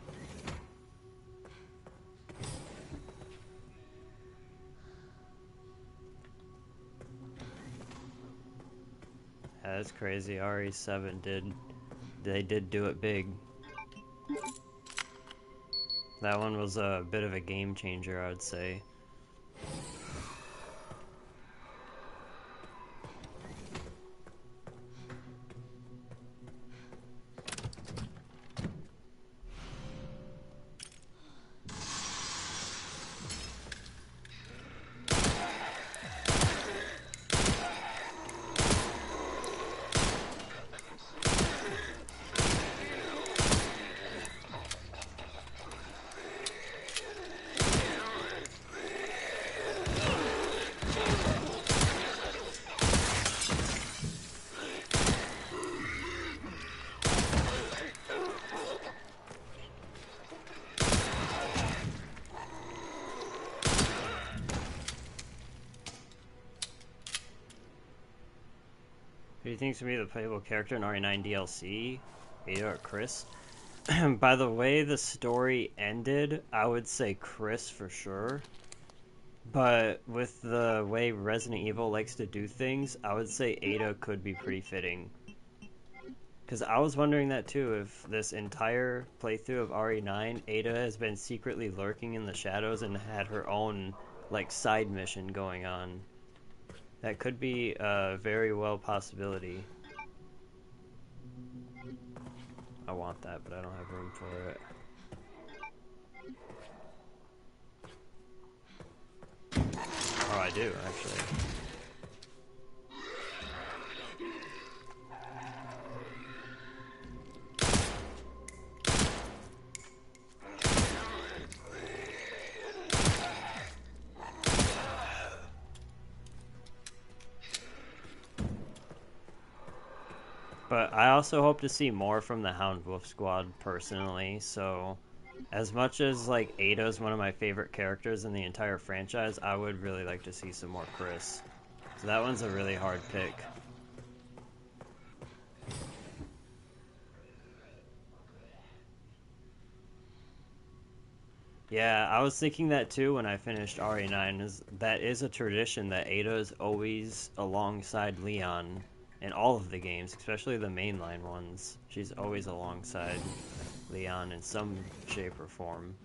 Yeah, that's crazy. RE7 did do it big. That one was a bit of a game changer, I would say. you think it's gonna be the playable character in RE9 DLC? Ada or Chris? By the way the story ended, I would say Chris for sure. But with the way Resident Evil likes to do things, I would say Ada could be pretty fitting. Because I was wondering that too, if this entire playthrough of RE9, Ada has been secretly lurking in the shadows and had her own, like, side mission going on. That could be a very well possibility. I want that, but I don't have room for it. Oh, I do, actually. But I also hope to see more from the Hound Wolf Squad personally, so as much as like Ada's one of my favorite characters in the entire franchise, I would really like to see some more Chris. So that one's a really hard pick. Yeah, I was thinking that too when I finished RE9, that is a tradition that Ada is always alongside Leon in all of the games, especially the mainline ones. She's always alongside Leon in some shape or form.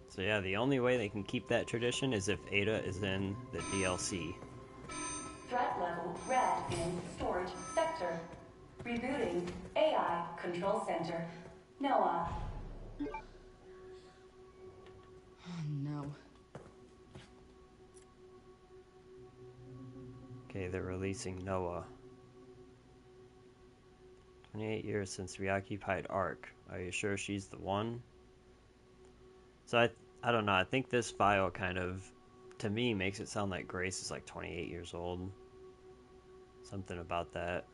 So yeah, the only way they can keep that tradition is if Ada is in the DLC. Threat level red in storage sector. Rebooting AI control center. Noah. Oh no. Okay, they're releasing Noah. 28 years since we occupied Ark. Are you sure she's the one? So I don't know, I think this file kind of, to me, makes it sound like Grace is like 28 years old. Something about that.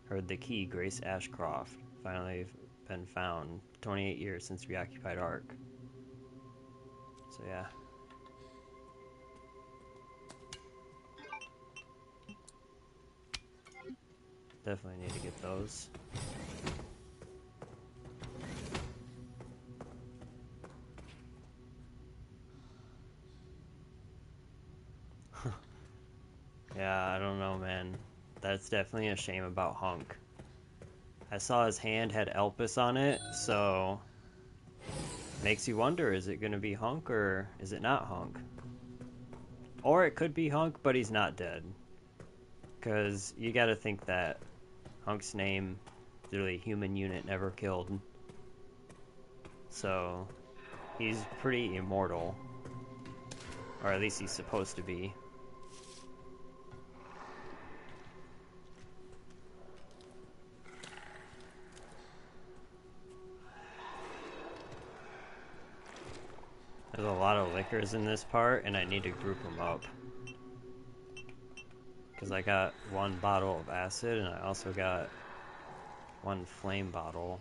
Heard the key, Grace Ashcroft. Finally been found. 28 years since we occupied Ark. So yeah. Definitely need to get those. Yeah, I don't know, man. That's definitely a shame about Hunk. I saw his hand had Elpis on it, so makes you wonder, is it going to be Hunk or is it not Hunk? Or it could be Hunk, but he's not dead. Because you got to think that Hunk's name, literally human unit never killed. So he's pretty immortal. Or at least he's supposed to be. There's a lot of liquors in this part, and I need to group them up. Because I got one bottle of acid, and I also got one flame bottle.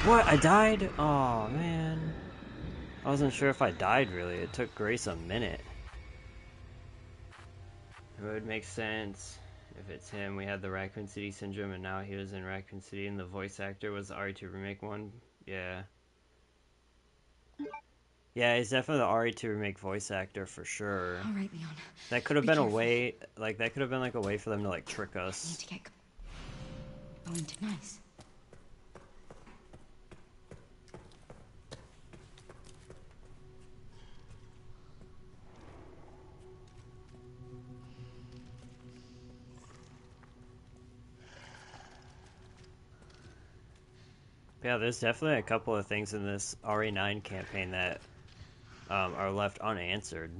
What? I died? Oh man. I wasn't sure if I died really. It took Grace a minute. It would make sense if it's him. We had the Raccoon City syndrome and now he was in Raccoon City and the voice actor was the RE2 remake one. Yeah. Yeah, he's definitely the RE2 remake voice actor for sure. Alright, Leon. That could have Be been careful. a way, like, that could have been like a way for them to like trick Need us. to get going to nice. Yeah, there's definitely a couple of things in this RE9 campaign that are left unanswered.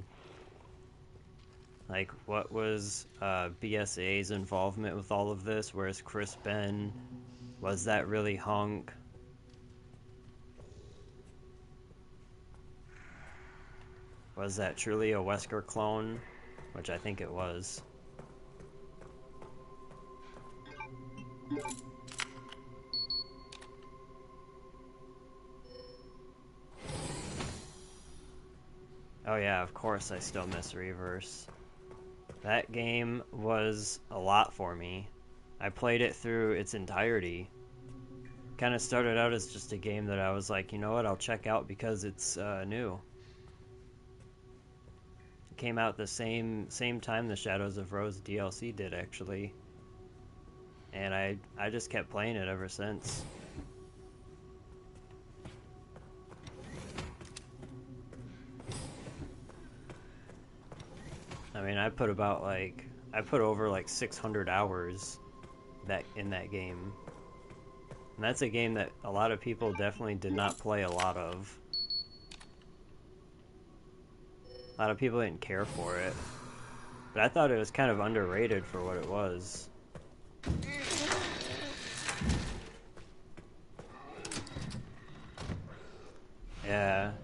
Like, what was BSA's involvement with all of this? Where's Chris Ben? Was that really Hunk? Was that truly a Wesker clone? Which I think it was. Oh yeah, of course I still miss Reverse. That game was a lot for me. I played it through its entirety. Kind of started out as just a game that I was like, you know what, I'll check out because it's new. It came out the same time the Shadows of Rose DLC did, actually. And I just kept playing it ever since. I mean, I put over like 600 hours in that game. And that's a game that a lot of people definitely did not play a lot of. A lot of people didn't care for it. But I thought it was kind of underrated for what it was.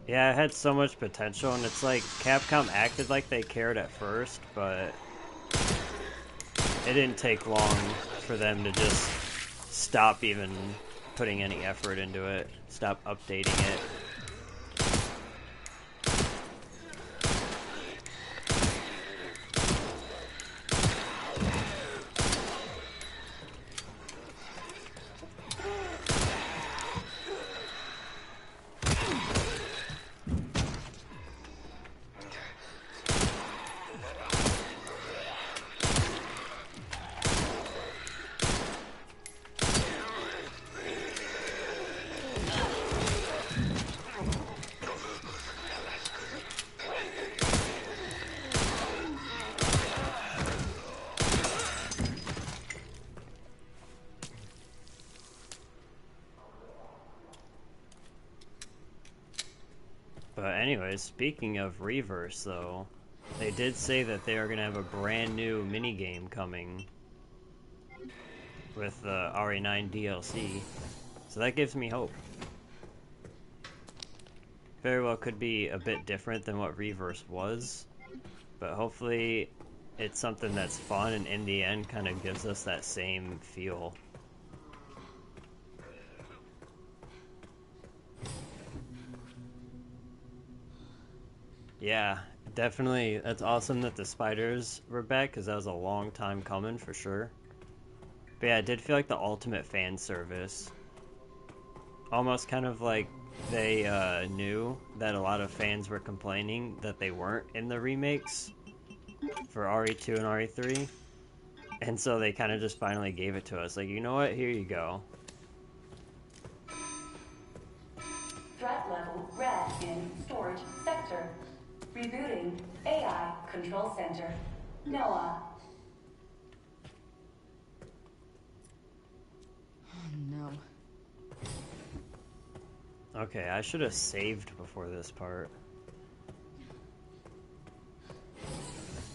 Yeah, it had so much potential, and it's like Capcom acted like they cared at first, but it didn't take long for them to just stop even putting any effort into it, stop updating it. But anyways, speaking of Reverse, though, they did say that they are going to have a brand new minigame coming with the RE9 DLC. So that gives me hope. Very well could be a bit different than what Reverse was, but hopefully it's something that's fun and in the end kind of gives us that same feel. Yeah, definitely. That's awesome that the spiders were back, because that was a long time coming for sure. But yeah, it did feel like the ultimate fan service. Almost kind of like they knew that a lot of fans were complaining that they weren't in the remakes for RE2 and RE3. And so they kind of just finally gave it to us. Like, you know what? Here you go. Threat level red in storage sector. Rebooting AI control center. Noah. Oh no. Okay, I should have saved before this part.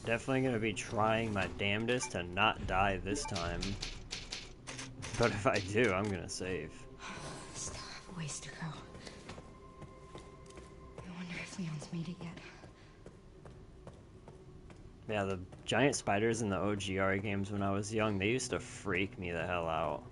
Definitely gonna be trying my damnedest to not die this time. But if I do, I'm gonna save. Still have a ways to go. I wonder if Leon's made it yet. Yeah, the giant spiders in the OG RE games when I was young, they used to freak me the hell out.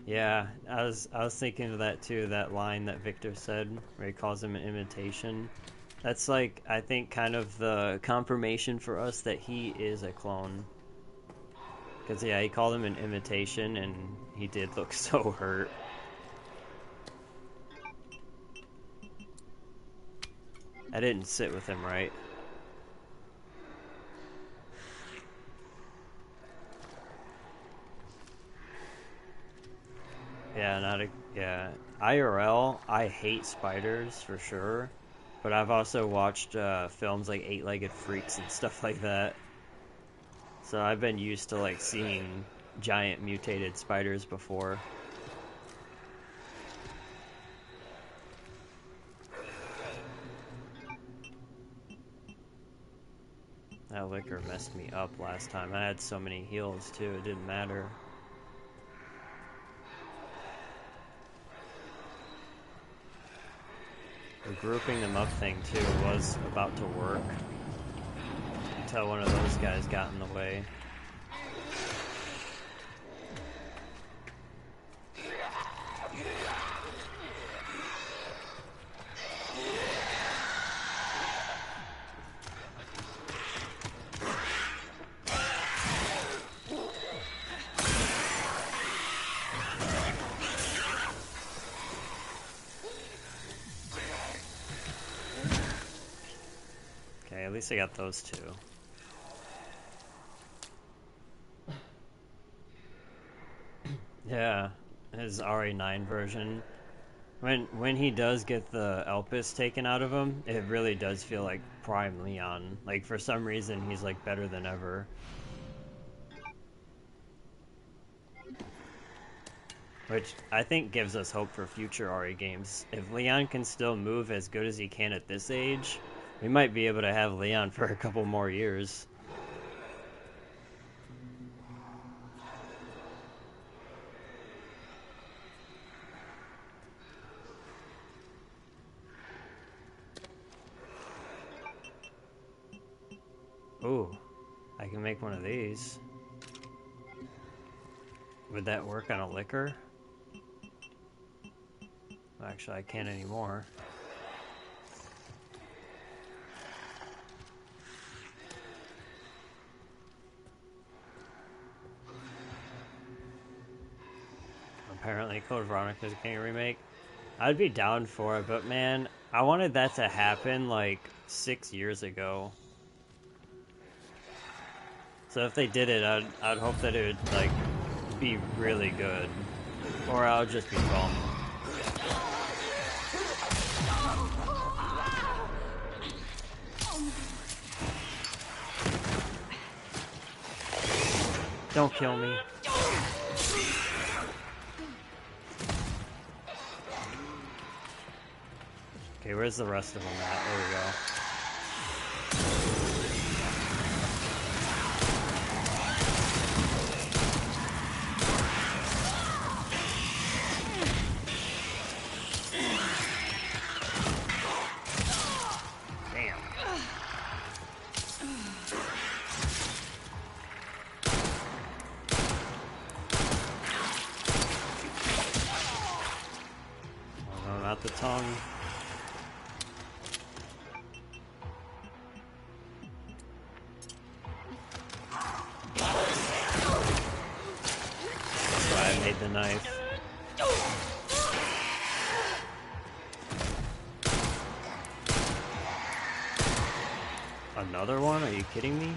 Yeah, I was thinking of that too, that line that Victor said where he calls him an imitation. That's like, I think, kind of the confirmation for us that he is a clone. Because yeah, he called him an imitation and he did look so hurt. I didn't sit with him right. Yeah, not a yeah. IRL, I hate spiders for sure, but I've also watched films like Eight-Legged Freaks and stuff like that. So I've been used to like seeing giant mutated spiders before. That liquor messed me up last time. I had so many heals too, it didn't matter. The grouping them up thing too was about to work until one of those guys got in the way. Okay, at least I got those two. Yeah, his RA9 version. When he does get the Elpis taken out of him, it really does feel like Prime Leon. Like, for some reason, he's like better than ever. Which I think gives us hope for future RE games. If Leon can still move as good as he can at this age, we might be able to have Leon for a couple more years. Ooh, I can make one of these. Would that work on a liquor? Actually, I can't anymore. Apparently, Code Veronica's getting a remake. I'd be down for it, but man, I wanted that to happen like 6 years ago. So if they did it, I'd hope that it would like be really good, or I'll just be bummed. Don't kill me. Okay, where's the rest of them at? There we go. The tongue. That's why I made the knife. Another one? Are you kidding me?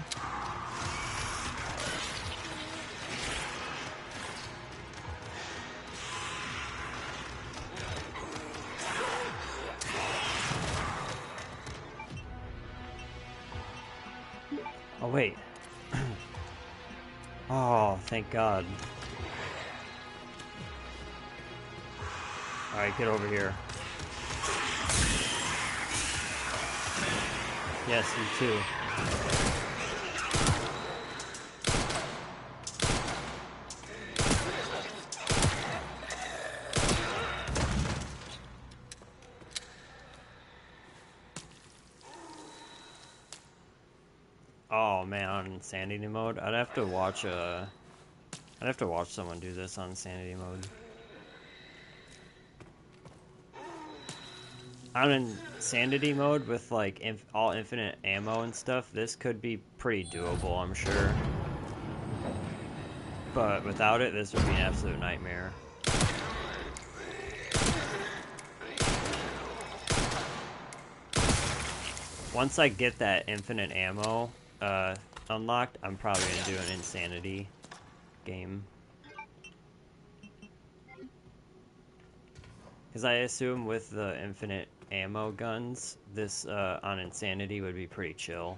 Oh, wait. Oh, thank God. Alright, get over here. Yes, you too. Oh man, on insanity mode, I'd have to watch someone do this on insanity mode. On insanity mode with like all infinite ammo and stuff, this could be pretty doable, I'm sure. But without it, this would be an absolute nightmare. Once I get that infinite ammo unlocked, I'm probably gonna do an insanity game. Because I assume with the infinite ammo guns, this on Insanity would be pretty chill.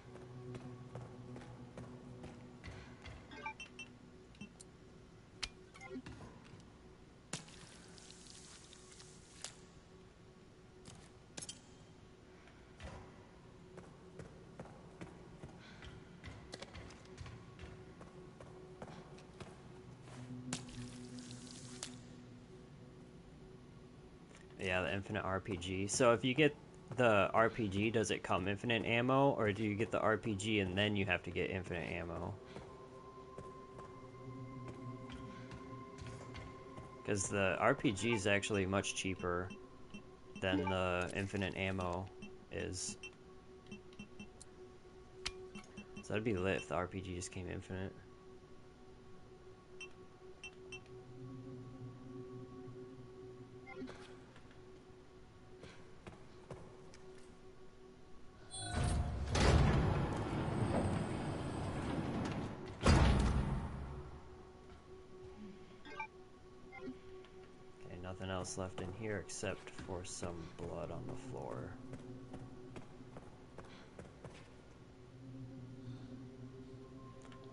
Yeah, the infinite RPG. So if you get the RPG, does it come infinite ammo, or do you get the RPG and then you have to get infinite ammo? Because the RPG is actually much cheaper than the infinite ammo is. So that'd be lit if the RPG just came infinite. Nothing else left in here except for some blood on the floor.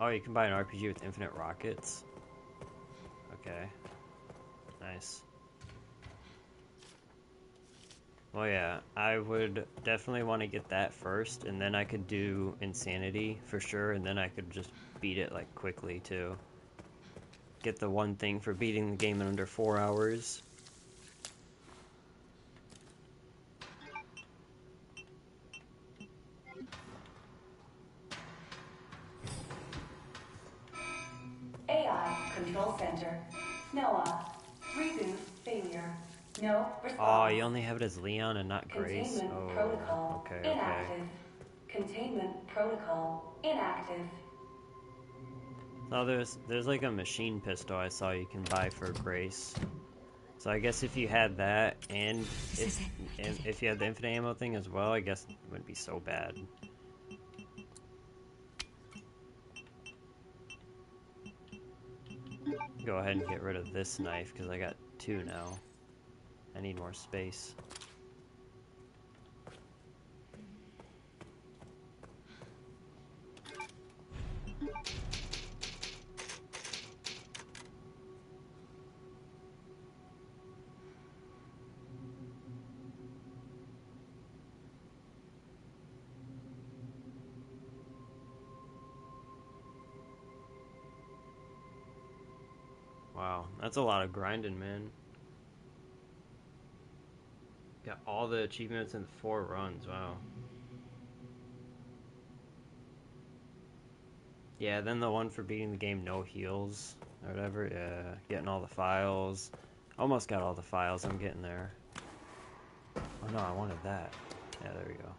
Oh, you can buy an RPG with infinite rockets? Okay. Nice. Well, yeah, I would definitely want to get that first, and then I could do Insanity for sure, and then I could just beat it, like, quickly, too. Get the one thing for beating the game in under 4 hours. AI Control Center. Noah. Reboot failure. No response. Oh, you only have it as Leon and not Grace? Containment Oh, protocol okay, inactive. okay. Containment protocol inactive. So there's like a machine pistol I saw you can buy for Grace. So I guess if you had that and if you had the infinite ammo thing as well, I guess it wouldn't be so bad. Go ahead and get rid of this knife because I got 2 now. I need more space. Wow, that's a lot of grinding, man. Got all the achievements in 4 runs, wow. Yeah, then the one for beating the game no heals, or whatever, yeah. Getting all the files. Almost got all the files, I'm getting there. Oh no, I wanted that. Yeah, there we go.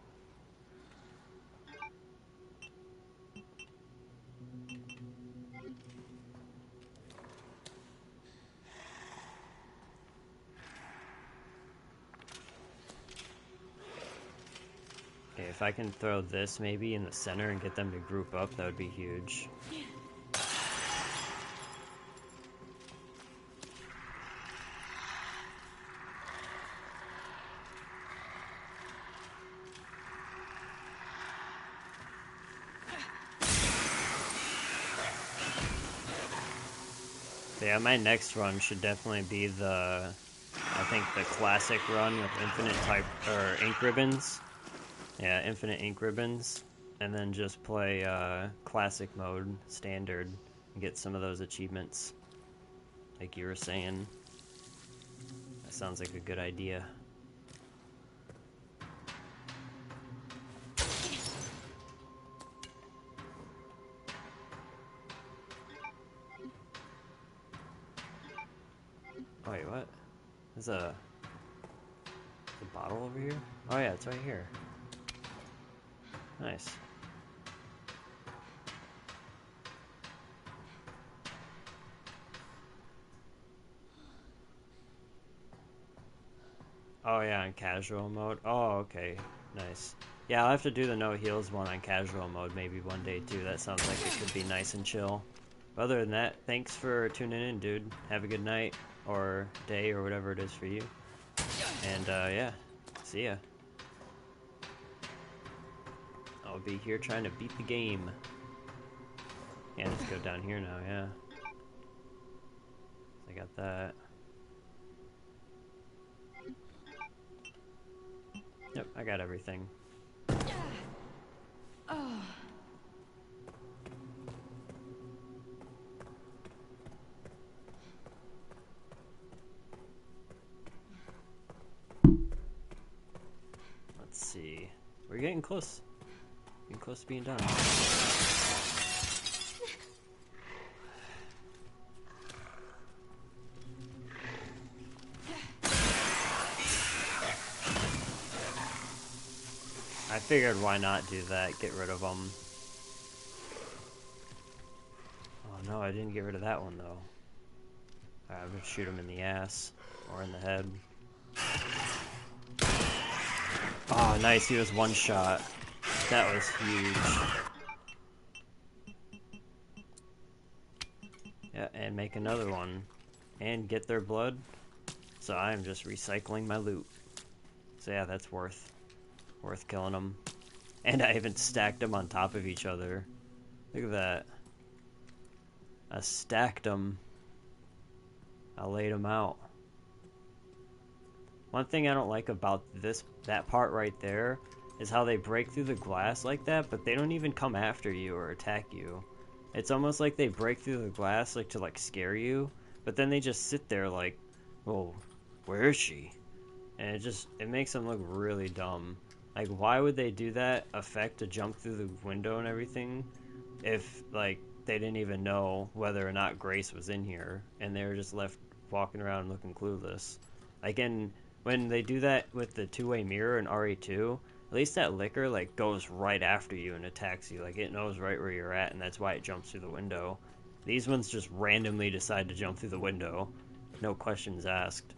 Okay, if I can throw this maybe in the center and get them to group up, that would be huge. Yeah, my next run should definitely be the, I think the classic run with infinite type, or ink ribbons. Yeah, infinite ink ribbons. And then just play classic mode, standard, and get some of those achievements. Like you were saying. That sounds like a good idea. Oh, wait, what? There's a bottle over here? Oh yeah, it's right here. Nice. Oh yeah, in casual mode. Oh, okay. Nice. Yeah, I'll have to do the no heals one on casual mode maybe one day too. That sounds like it could be nice and chill. Other than that, thanks for tuning in, dude. Have a good night, or day, or whatever it is for you. And yeah, see ya. I'll be here trying to beat the game. Yeah, let's go down here now, yeah. I got that. Yep, I got everything. Let's see. We're getting close. Getting close to being done. I figured why not do that, get rid of them. Oh no, I didn't get rid of that one though. I'm gonna shoot him in the ass, or in the head. Oh nice, he was one shot. That was huge. Yeah, and make another one. And get their blood. So I'm just recycling my loot. So yeah, that's worth killing them. And I even stacked them on top of each other. Look at that. I stacked them. I laid them out. One thing I don't like about that part right there is how they break through the glass like that, but they don't even come after you or attack you. It's almost like they break through the glass like to like scare you, but then they just sit there like, well, where is she? And it makes them look really dumb. Like, why would they do that effect to jump through the window and everything if, like, they didn't even know whether or not Grace was in here and they were just left walking around looking clueless? Like, when they do that with the two-way mirror in RE2, at least that liquor, like, goes right after you and attacks you. Like, it knows right where you're at, and that's why it jumps through the window. These ones just randomly decide to jump through the window. No questions asked.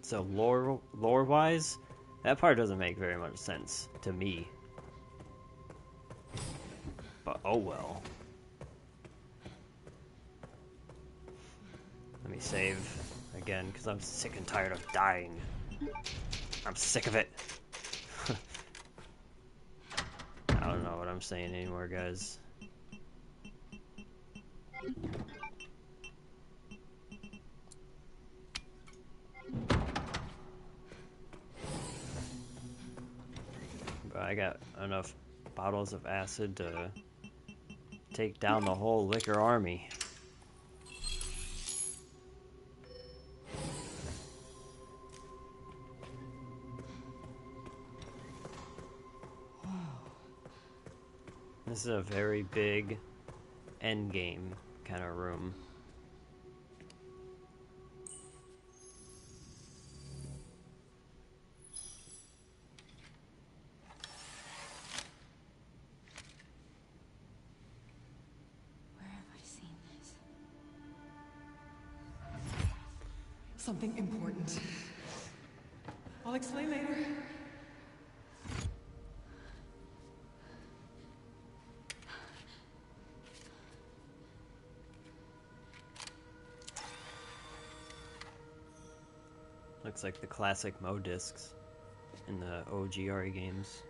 So lore-wise, that part doesn't make very much sense to me. But oh well. Let me save again, because I'm sick and tired of dying. I'm sick of it. I don't know what I'm saying anymore, guys. But I got enough bottles of acid to take down the whole liquor army. This is a very big endgame kind of room. Where have I seen this? Something important. I'll explain later. Looks like the classic Mo discs in the OG RE games.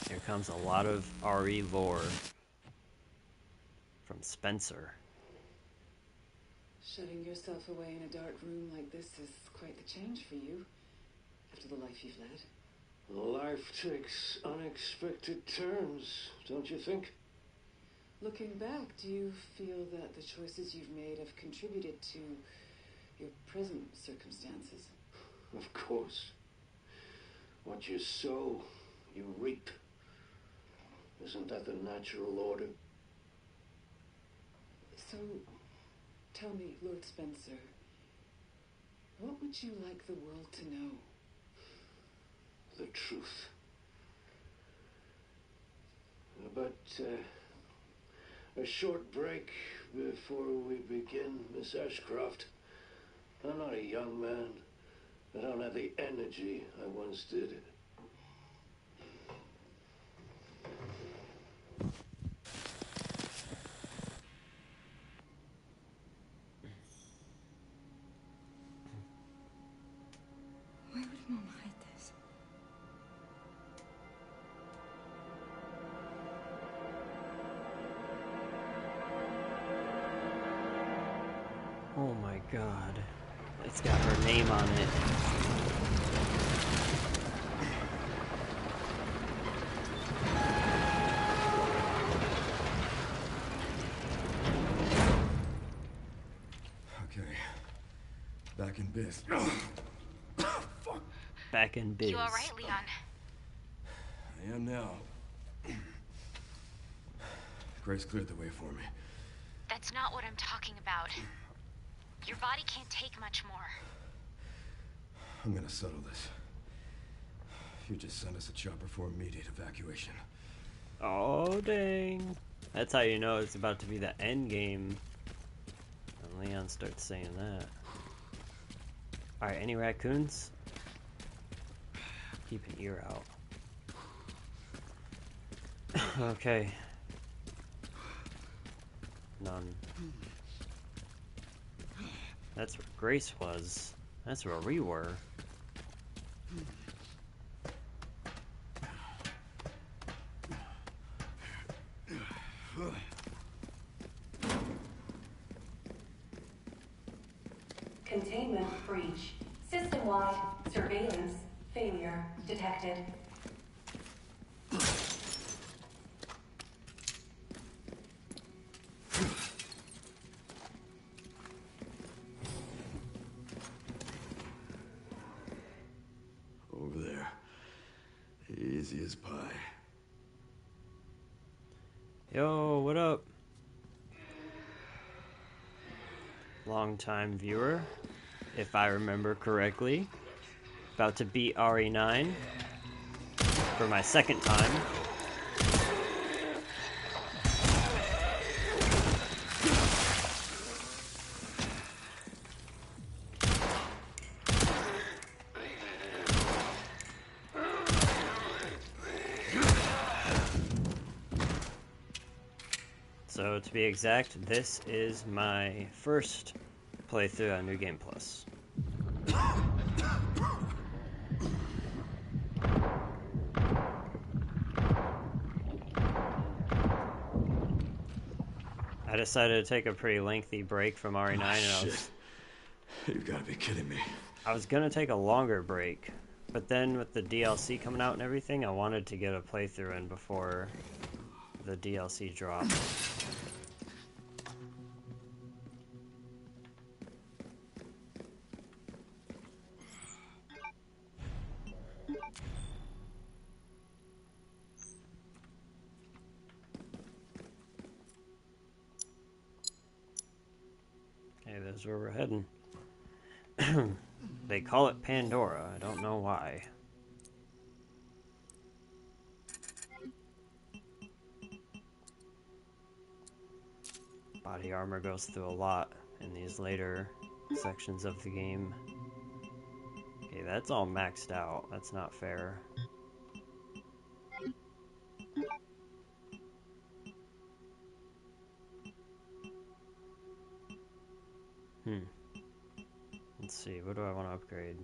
Here comes a lot of RE lore from Spencer. Shutting yourself away in a dark room like this is quite the change for you, after the life you've led. Life takes unexpected turns, don't you think? Looking back, do you feel that the choices you've made have contributed to your present circumstances? Of course. What you sow, you reap. Isn't that the natural order? So, tell me, Lord Spencer, what would you like the world to know? The truth. But, a short break before we begin, Miss Ashcroft. I'm not a young man. I don't have the energy I once did. Mom, hide this. Oh my god. It's got her name on it. Okay. Back in biz. Back in biz. You alright, Leon? I am now. Grace cleared the way for me. That's not what I'm talking about. Your body can't take much more. I'm gonna settle this. You just sent us a chopper for immediate evacuation. Oh, dang. That's how you know it's about to be the end game. When Leon starts saying that. Alright, any raccoons? Keep an ear out. Okay. None. That's where Grace was. That's where we were. Containment breach. System-wide surveillance failure detected. Over there. Easy as pie. Yo, what up? Long-time viewer, if I remember correctly. About to beat RE9 for my second time. So to be exact, this is my first playthrough on New Game Plus. I decided to take a pretty lengthy break from RE9 and You've got to be kidding me. I was gonna take a longer break, but then with the DLC coming out and everything, I wanted to get a playthrough in before the DLC dropped. Hey, that's where we're heading. They call it Pandora. I don't know why. Body armor goes through a lot in these later sections of the game. Okay, that's all maxed out. That's not fair. Let's see, what do I want to upgrade?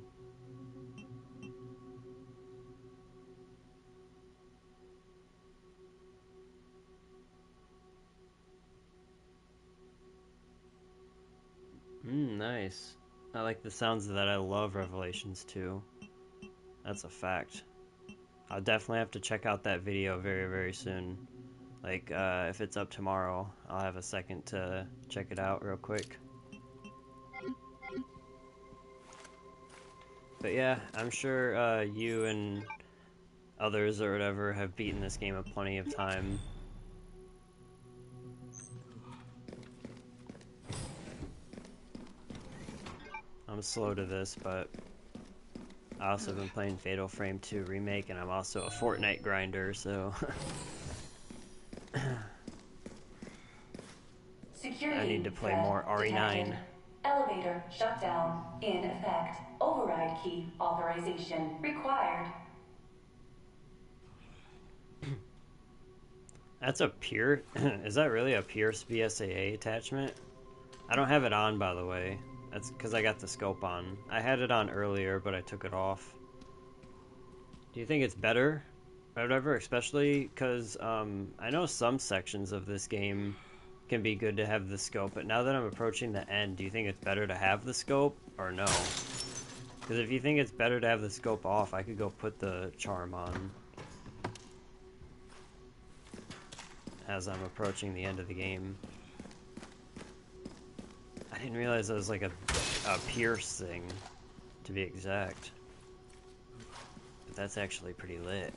Nice. I like the sounds of that. I love Revelations 2. That's a fact. I'll definitely have to check out that video very, very soon. Like, if it's up tomorrow, I'll have a second to check it out real quick. But yeah, I'm sure you and others or whatever have beaten this game plenty of time. I'm slow to this, but I also been playing Fatal Frame 2 Remake, and I'm also a Fortnite grinder, so I need to play more RE9. Elevator shutdown in effect. Override key authorization required. That's a pure... Is that really a Pierce BSAA attachment? I don't have it on, by the way. That's because I got the scope on. I had it on earlier, but I took it off. Do you think it's better or whatever, especially because I know some sections of this game can be good to have the scope, but now that I'm approaching the end, do you think it's better to have the scope or no? Because if you think it's better to have the scope off, I could go put the charm on as I'm approaching the end of the game. I didn't realize it was like a pierce thing, to be exact. But that's actually pretty lit.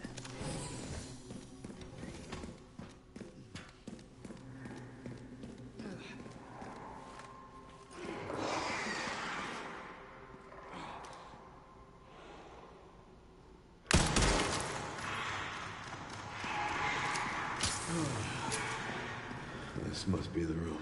This must be the room.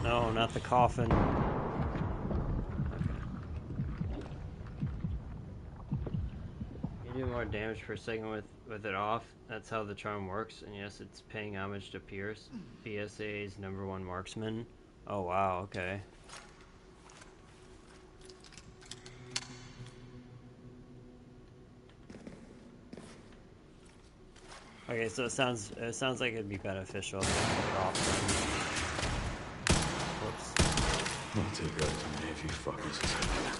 No, not the coffin. Okay. You do more damage per second with it off. That's how the charm works. And yes, it's paying homage to Pierce, BSA's #1 marksman. Oh wow, okay. Okay, so it sounds like it'd be beneficial to put it off. Whoops. I'll take out as many of you fuckers as I can.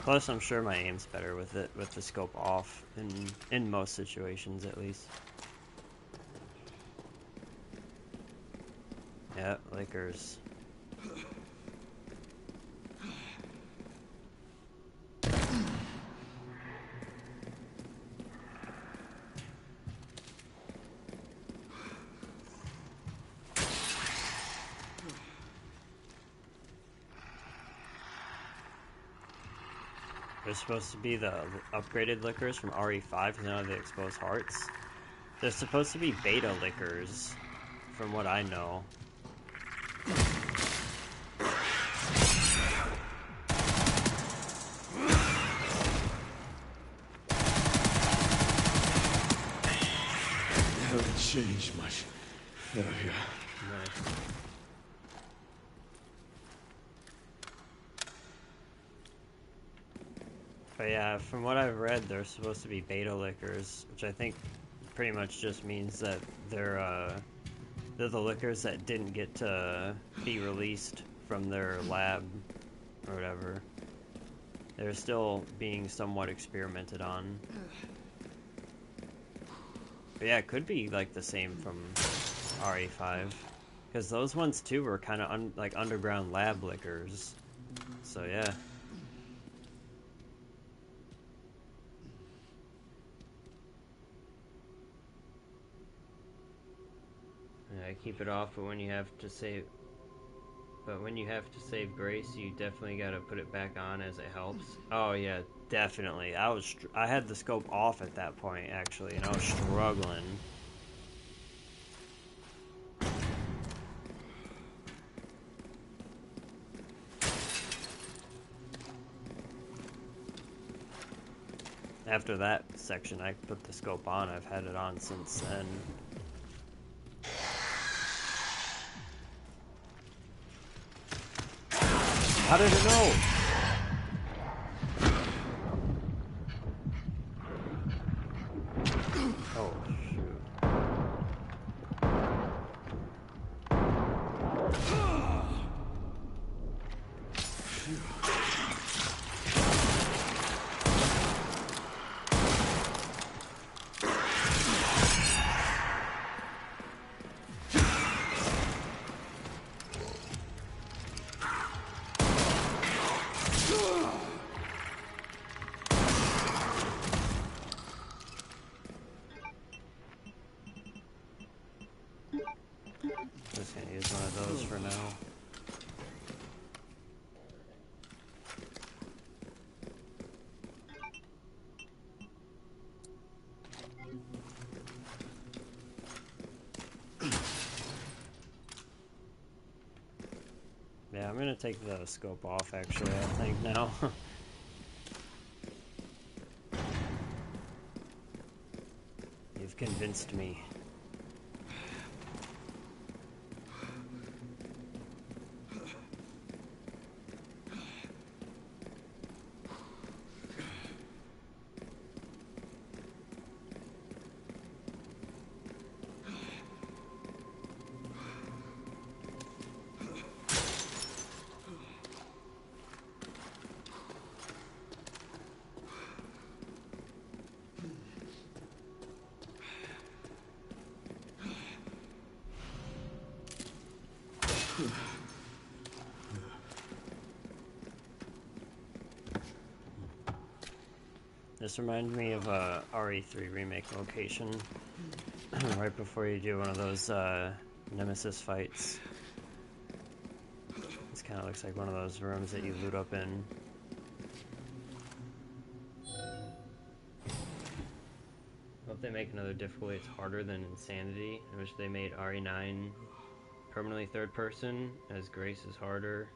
Plus, I'm sure my aim's better with it, with the scope off, in most situations at least. Yeah, Lakers. They're supposed to be the upgraded liquors from RE5, because now they expose hearts. They're supposed to be beta liquors, from what I know. They haven't changed much. Oh, yeah. Nice. But yeah, from what I've read, they're supposed to be beta liquors, which I think pretty much just means that they're the liquors that didn't get to be released from their lab or whatever. They're still being somewhat experimented on. But yeah, it could be like the same from RE5, because those ones too were kind of like underground lab liquors. So yeah. I keep it off, but when you have to save grace, you definitely gotta put it back on, as it helps. Oh yeah, definitely. I had the scope off at that point actually, and I was struggling. After that section, I put the scope on. I've had it on since then. How did it know? Oh, shoot. Just gonna use one of those for now. Yeah, I'm gonna take the scope off actually, I think now. You've convinced me. This reminds me of a RE3 remake location. Right before you do one of those Nemesis fights. This kind of looks like one of those rooms that you loot up in. Hope they make another difficulty it's harder than Insanity. I wish they made RE9 permanently third person, as Grace is harder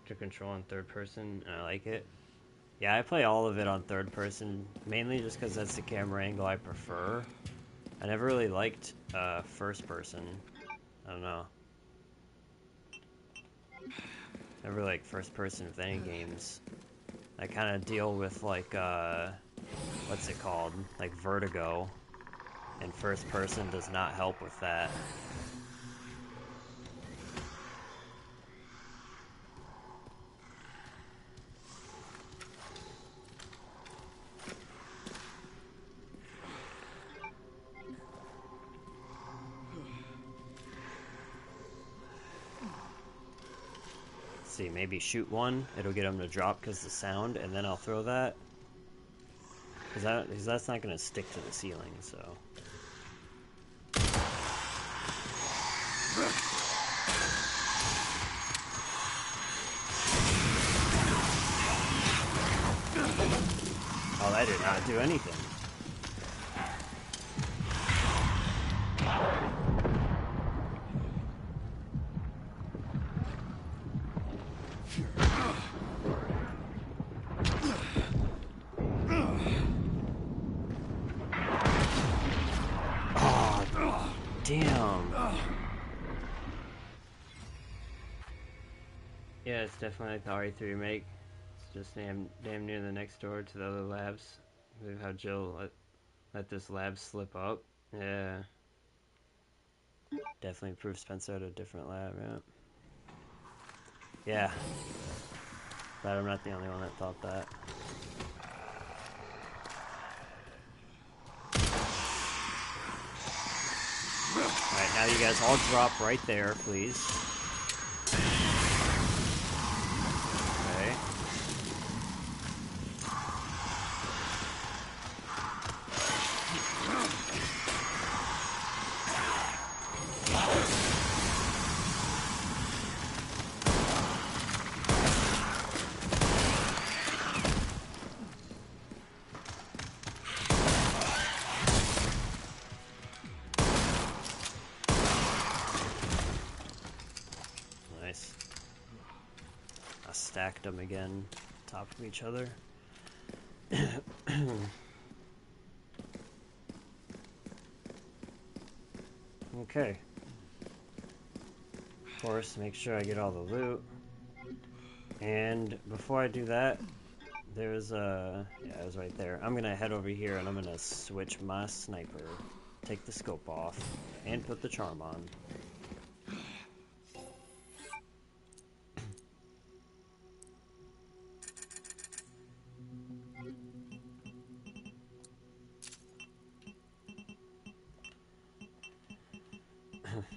to control in third person, and I like it. Yeah, I play all of it on third person, mainly just because that's the camera angle I prefer. I never really liked first person. I don't know. Never like first person with any games. I kind of deal with like, what's it called? Like vertigo. And first person does not help with that. See, maybe shoot one, it'll get them to drop because the sound, and then I'll throw that. Because that's not going to stick to the ceiling, so. Oh, that did not do anything. Damn. Yeah, it's definitely like the RE3 remake. It's just damn near the next door to the other labs. Look how Jill let this lab slip up. Yeah. Definitely proved Spencer at a different lab, yeah. Yeah. Glad I'm not the only one that thought that. Alright, now you guys all drop right there, please. Okay. Nice. I stacked them again, top of each other. Okay. Of course, make sure I get all the loot. And before I do that, there's a... yeah, it was right there. I'm gonna head over here and I'm gonna switch my sniper, take the scope off, and put the charm on.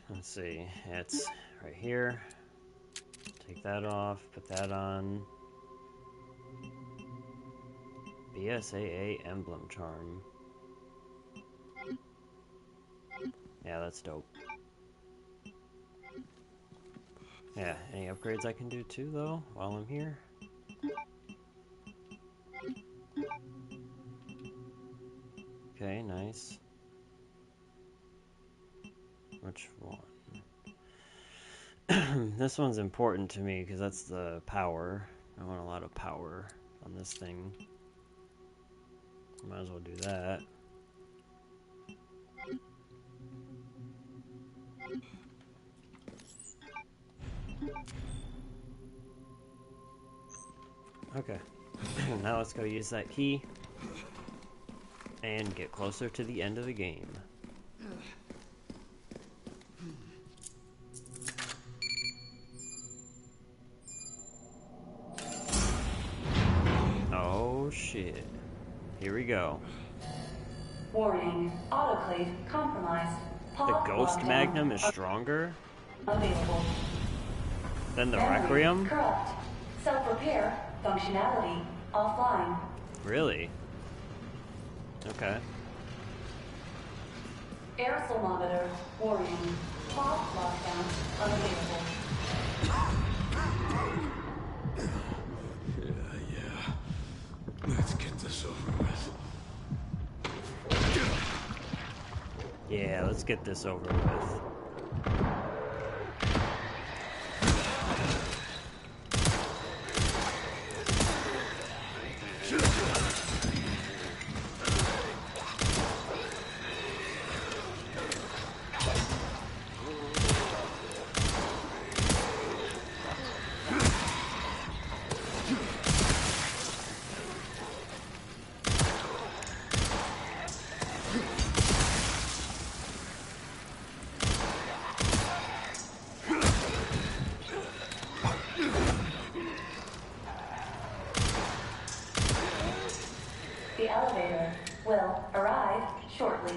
Let's see, it's right here. Take that off, put that on. DSAA emblem charm. Yeah, that's dope. Yeah, any upgrades I can do too, though, while I'm here? Okay, nice. Which one? This one's important to me because that's the power. I want a lot of power on this thing. Might as well do that. Okay. Now let's go use that key and get closer to the end of the game. Oh shit. Here we go. Warning, autoclave compromised. The Ghost Magnum is stronger Available. than the Memory Requiem? corrupt. Self-repair functionality offline. Really? Okay. Air thermometer warning. Clock lockdown unavailable. Yeah. Let's get this over with. Yeah, let's get this over with. The elevator will arrive shortly.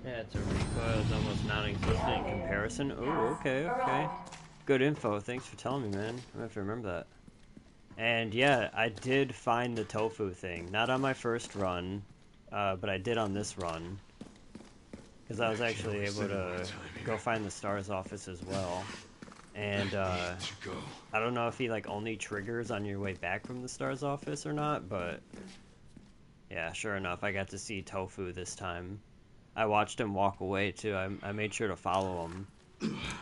Yeah, it's a recoil. It's almost non-existent in comparison. Oh, okay. Good info. Thanks for telling me, man. I have to remember that. And yeah, I did find the tofu thing. Not on my first run, but I did on this run. Because I was actually able to go find the STARS office as well. And I don't know if he like only triggers on your way back from the STARS office or not, but yeah, sure enough, I got to see Tofu this time. I watched him walk away too. I made sure to follow him.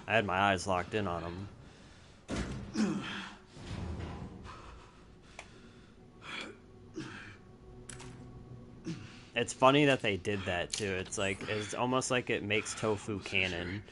I had my eyes locked in on him. It's funny that they did that too. It's almost like it makes Tofu canon.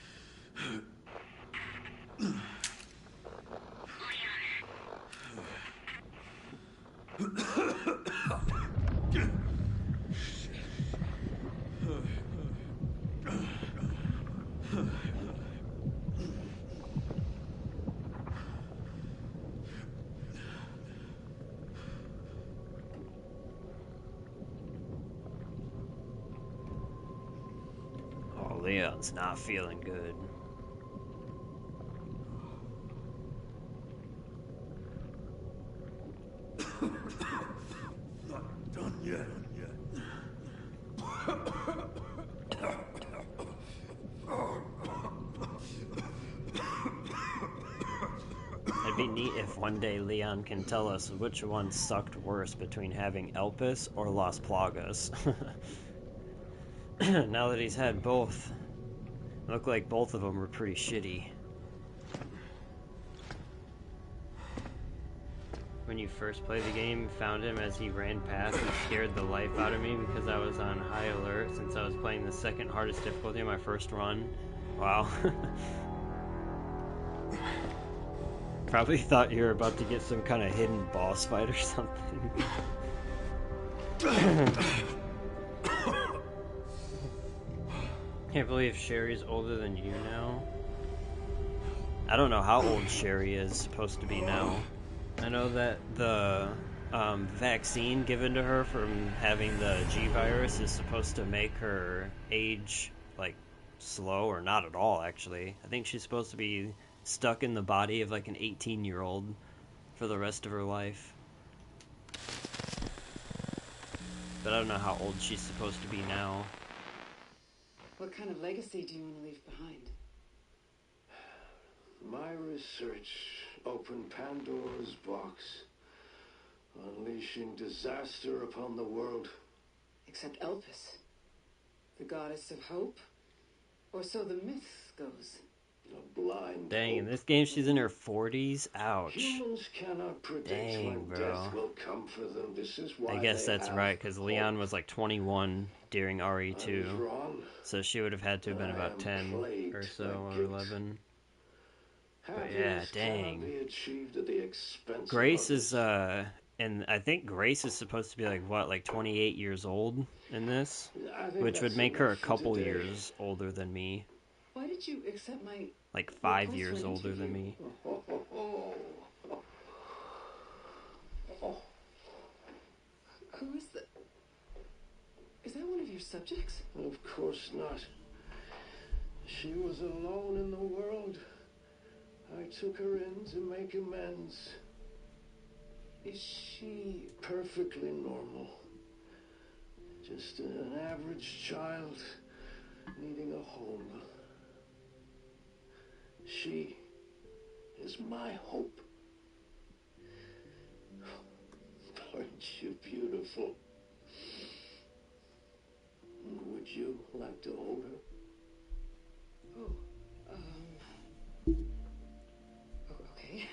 Oh, Leon's not feeling good. Not done yet. It'd be neat if one day Leon can tell us which one sucked worse between having Elpis or Las Plagas. Now that he's had both, look like both of them were pretty shitty. When you first played the game, found him as he ran past and scared the life out of me because I was on high alert since I was playing the second hardest difficulty in my first run. Wow. Probably thought you were about to get some kind of hidden boss fight or something. Can't believe Sherry's older than you now. I don't know how old Sherry is supposed to be now. I know that the vaccine given to her from having the G virus is supposed to make her age, like, slow, or not at all, actually. I think she's supposed to be stuck in the body of, like, an 18-year-old for the rest of her life. but I don't know how old she's supposed to be now. What kind of legacy do you want to leave behind? My research opened Pandora's box, unleashing disaster upon the world. Except Elpis, the goddess of hope? Or so the myth goes. A blind Dang, hope. in this game she's in her 40s? Ouch. Humans cannot predict Dang, when bro. death will come for them. This is why I guess they that's have right, because Leon hope. was like 21 during I was RE2. wrong. So she would have had to have been I about am 10 plagued or by so, or guilt. 11. But yeah, Happiness dang. cannot be achieved at the expense Grace of is, others. and I think Grace is supposed to be like, what, like 28 years old in this? I think Which would that's make her a enough for couple today. years older than me. Why did you accept my Like 5 request years for an older than interview? me. Who is the... Is that one of your subjects? Of course not. She was alone in the world. I took her in to make amends. Is she... Perfectly normal. Just an average child needing a home. She is my hope. Aren't you beautiful? Would you like to hold her? Okay.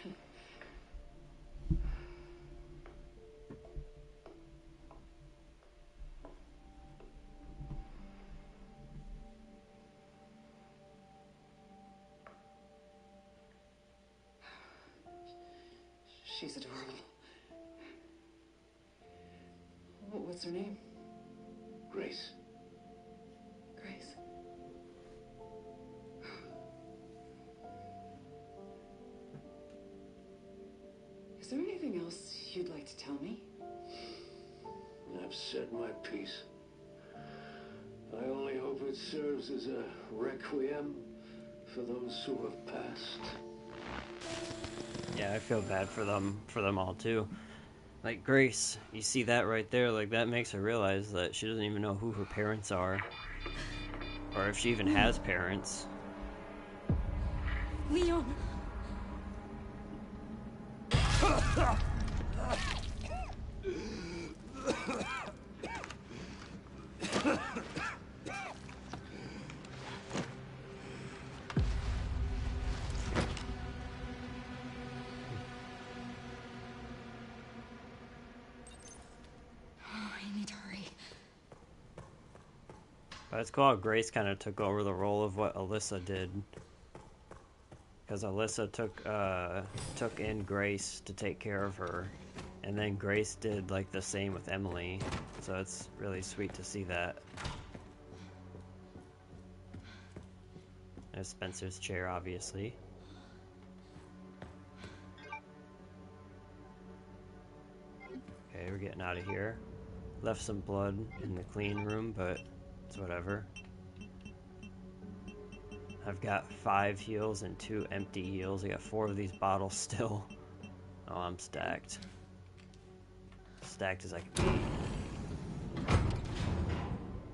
She's adorable. What's her name? Grace. Grace. Is there anything else you'd like to tell me? I've said my piece. I only hope it serves as a requiem for those who have passed. Yeah, I feel bad for them all too. Like Grace, you see that right there, like that makes her realize that she doesn't even know who her parents are. Or if she even has parents. Leon! I need to hurry. But it's cool how Grace kind of took over the role of what Alyssa did. Because Alyssa took in Grace to take care of her. And then Grace did like the same with Emily. So it's really sweet to see that. There's Spencer's chair, obviously. Okay, we're getting out of here. Left some blood in the clean room, but it's whatever. I've got 5 heals and 2 empty heals. I got 4 of these bottles still. Oh, I'm stacked. Stacked as I can be.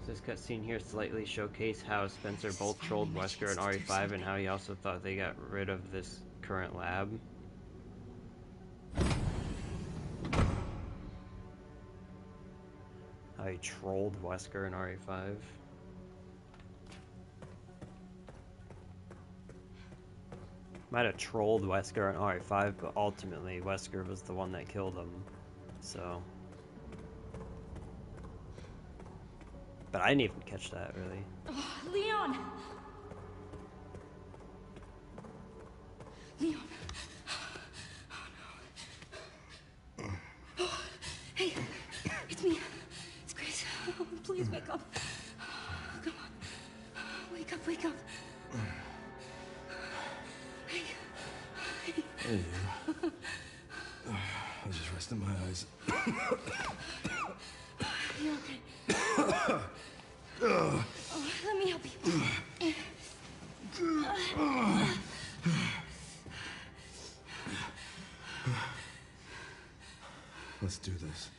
So this cutscene here slightly showcased how Spencer both trolled Wesker and RE5 and how he also thought they got rid of this current lab. How he trolled Wesker and RE5. Might have trolled Wesker and RE5, but ultimately Wesker was the one that killed him. So. But I didn't even catch that, really. Oh, Leon! Leon! Oh no. Hey, it's me. It's Grace. Oh, please wake up. Come on. Wake up, wake up. Hey. Hey, you. I was just resting my eyes. You're okay. Oh, let me help you. Let's do this.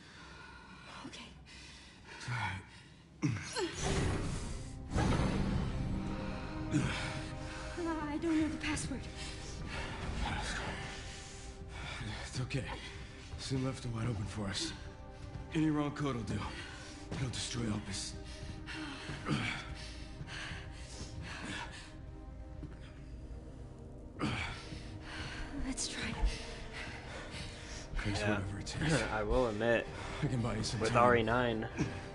Okay. I don't know the password. It's okay. Soon left it wide open for us. Any wrong code will do. It'll destroy Elpis. Let's try. Grace, whatever it takes. I will admit, I can buy you some with time. RE9,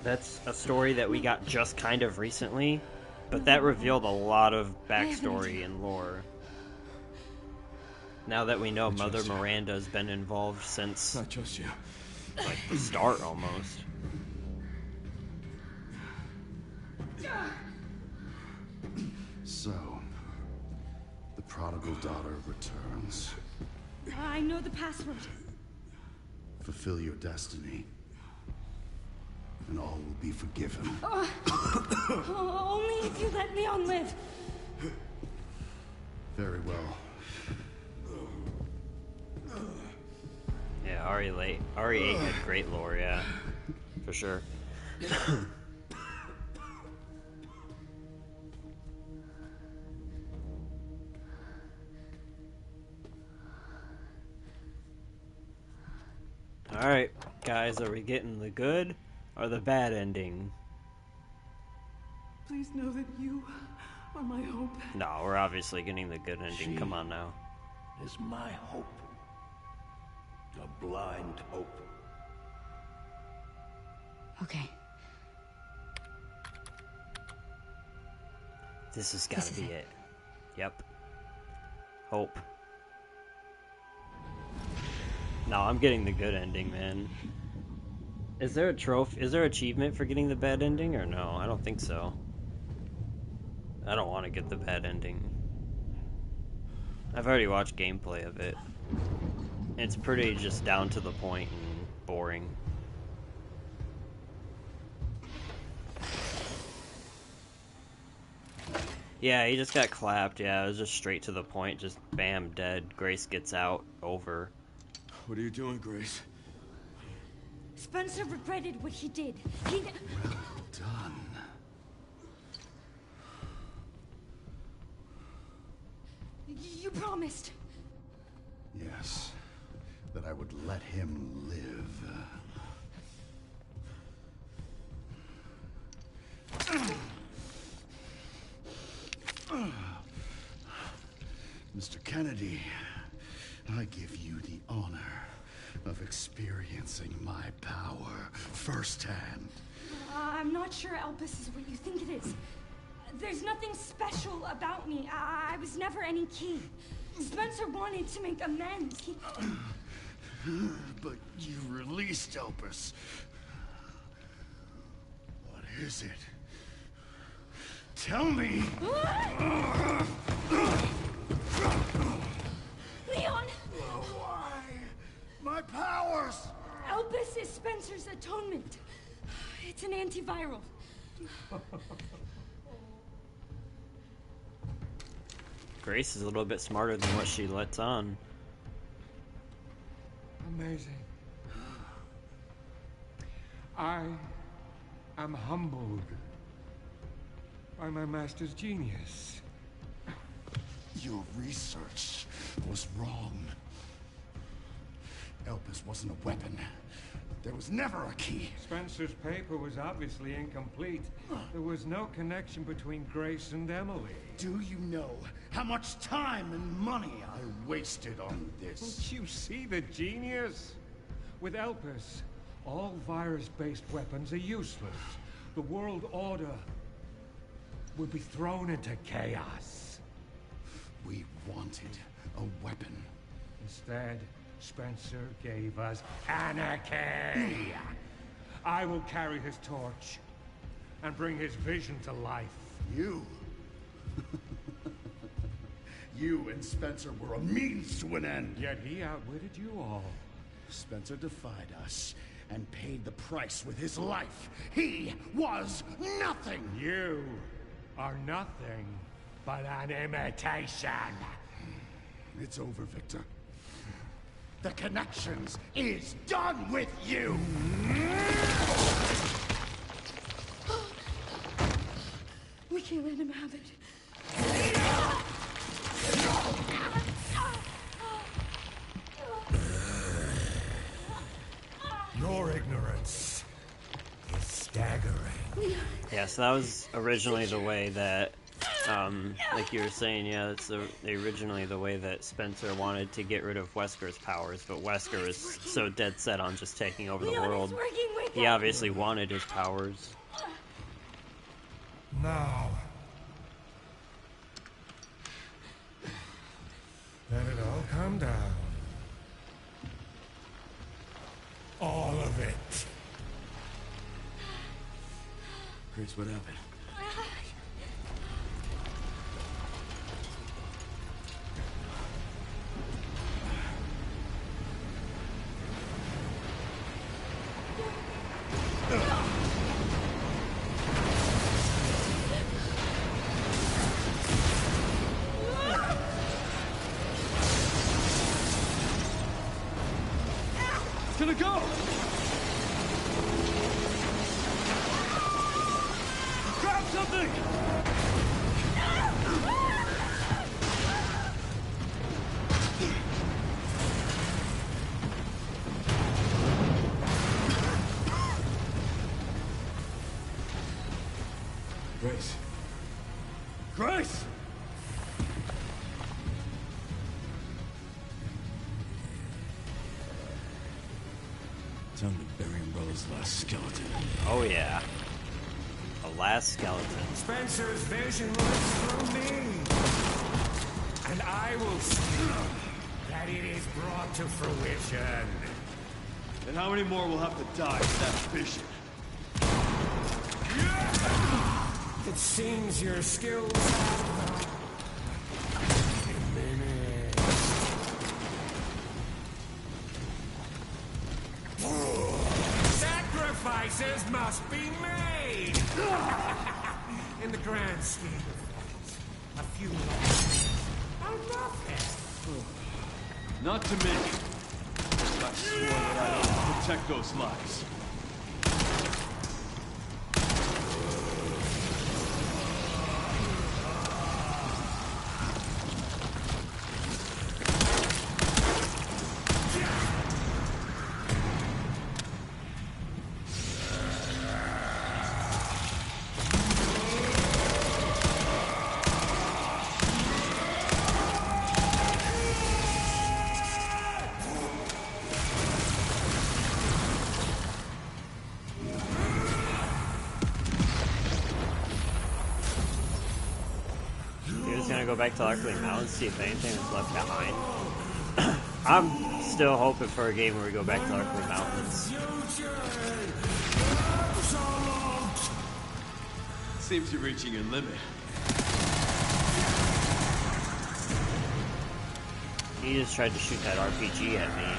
that's a story that we got just kind of recently, but that revealed a lot of backstory and lore. Now that we know Mother Miranda's been involved since, I trust you. like, the start almost. So, the prodigal daughter returns. I know the password. Fulfill your destiny, and all will be forgiven. Only if you let Leon live. Very well. Yeah, RE8 had great lore, yeah. For sure. Alright, guys, are we getting the good or the bad ending? Please know that you are my hope. No, we're obviously getting the good ending. Come on now. Is my hope. A blind hope. Okay. This has got to be it. Yep. Hope. No, I'm getting the good ending, man. Is there a trophy? Is there an achievement for getting the bad ending, or no? I don't think so. I don't want to get the bad ending. I've already watched gameplay of it. It's pretty just down to the point and boring. Yeah, he just got clapped. Yeah, it was just straight to the point. Just bam, dead. Grace gets out. Over. What are you doing, Grace? Spencer regretted what he did. Well done. You promised. Yes, that I would let him live. Mr. Kennedy, I give you the honor of experiencing my power firsthand. I'm not sure Elpis is what you think it is. There's nothing special about me. I was never any key. Spencer wanted to make amends. But you released Elpis. What is it? Tell me! Leon! Why? My powers! Elpis is Spencer's atonement. It's an antiviral. Grace is a little bit smarter than what she lets on. Amazing. I am humbled by my master's genius. Your research was wrong. Elpis wasn't a weapon. There was never a key. Spencer's paper was obviously incomplete. There was no connection between Grace and Emily. Do you know how much time and money I wasted on this? Don't you see the genius? With Elpis, all virus-based weapons are useless. The world order would be thrown into chaos. We wanted a weapon. Instead, Spencer gave us anarchy. I will carry his torch and bring his vision to life. You? You and Spencer were a means to an end. Yet he outwitted you all. Spencer defied us and paid the price with his life. He was nothing. You are nothing but an imitation. It's over, Victor. The Connections is done with you! can't let him have it. Your ignorance is staggering. Yeah, so that was originally the way that, like you were saying, yeah, that's originally the way that Spencer wanted to get rid of Wesker's powers, but Wesker was so dead set on just taking over the world. He obviously wanted his powers. Now, let it all come down. All of it. Grace, what happened? It's gonna go! Grab something! Grace. Grace! Time to bury Umbrella's last skeleton. Oh yeah. The last skeleton. Spencer's vision lives through me. And I will see that it is brought to fruition. And how many more will have to die for that vision? It seems your skills have diminished. Sacrifices must be made! In the grand scheme of things, a few lives are nothing. Not to me. I swore that I would protect those lives. Go back to Arkley Mountains, see if anything is left behind. I'm still hoping for a game where we go back to Arkley Mountains. Seems you're reaching your limit. He just tried to shoot that RPG at me.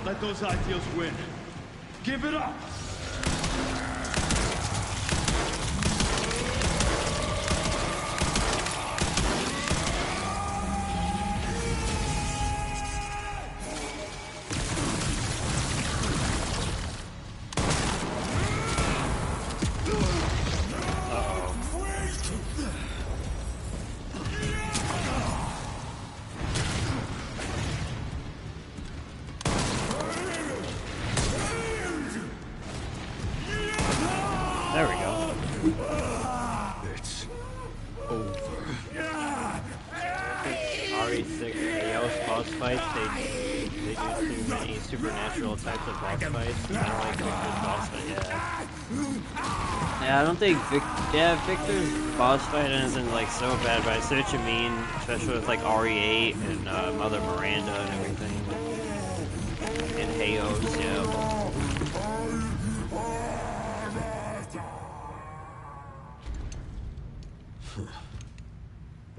Let those ideals win. Give it up! There we go. It's over. RE6 AOS boss fights, they do too many supernatural types of boss fights. I don't like Victor's boss fight, yeah, I don't think Victor's boss fight isn't like so bad, but I see what you mean, especially with like RE8 and Mother Miranda and everything. And Hayos, yeah.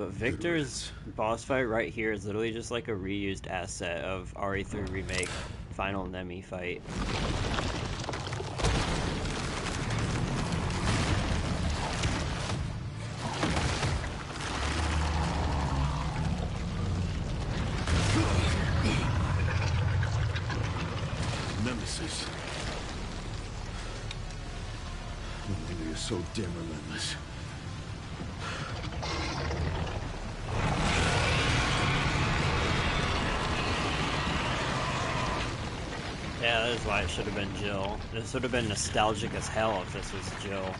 But Victor's boss fight right here is literally just like a reused asset of RE3 Remake final Nemi fight. Nemesis. No wonder you're so damn relentless. Yeah, that is why it should have been Jill. This would have been nostalgic as hell if this was Jill.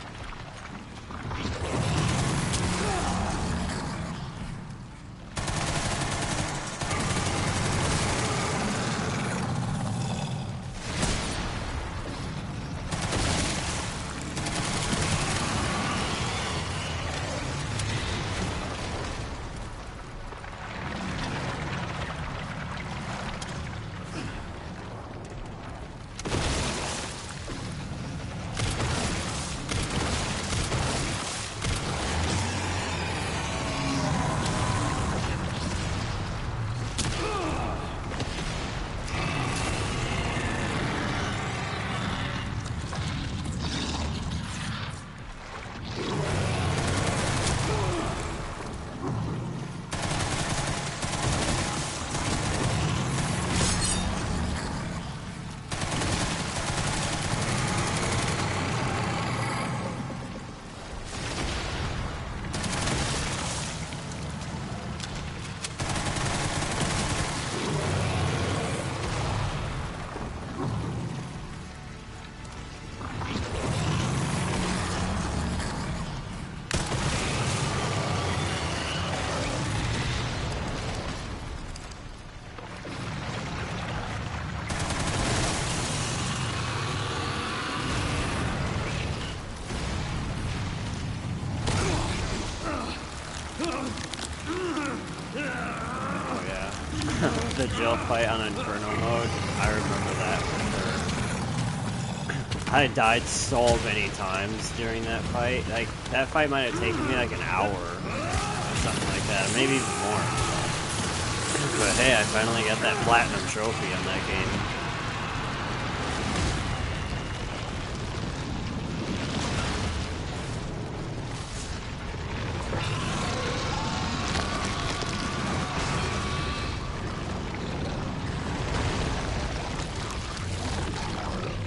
The Jill fight on Inferno mode, I remember that for sure. I died so many times during that fight. Like, that fight might have taken me like an hour or something like that, maybe even more. But hey, I finally got that platinum trophy on that game.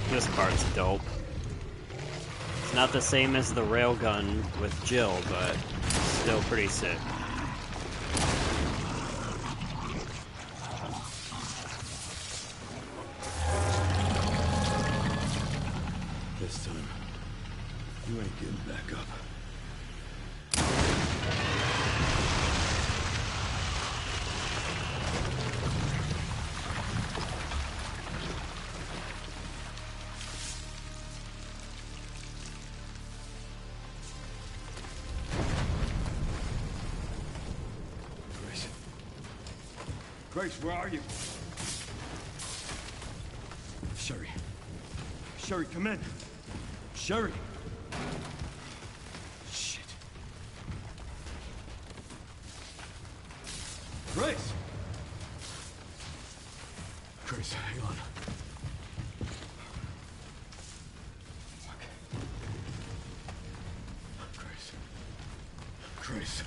This part's dope. It's not the same as the railgun with Jill, but still pretty sick. This time, you ain't getting back up. Grace, where are you? Sherry. Sherry, come in. Sherry. Shit. Grace! Grace, hang on. Fuck. Grace. Grace.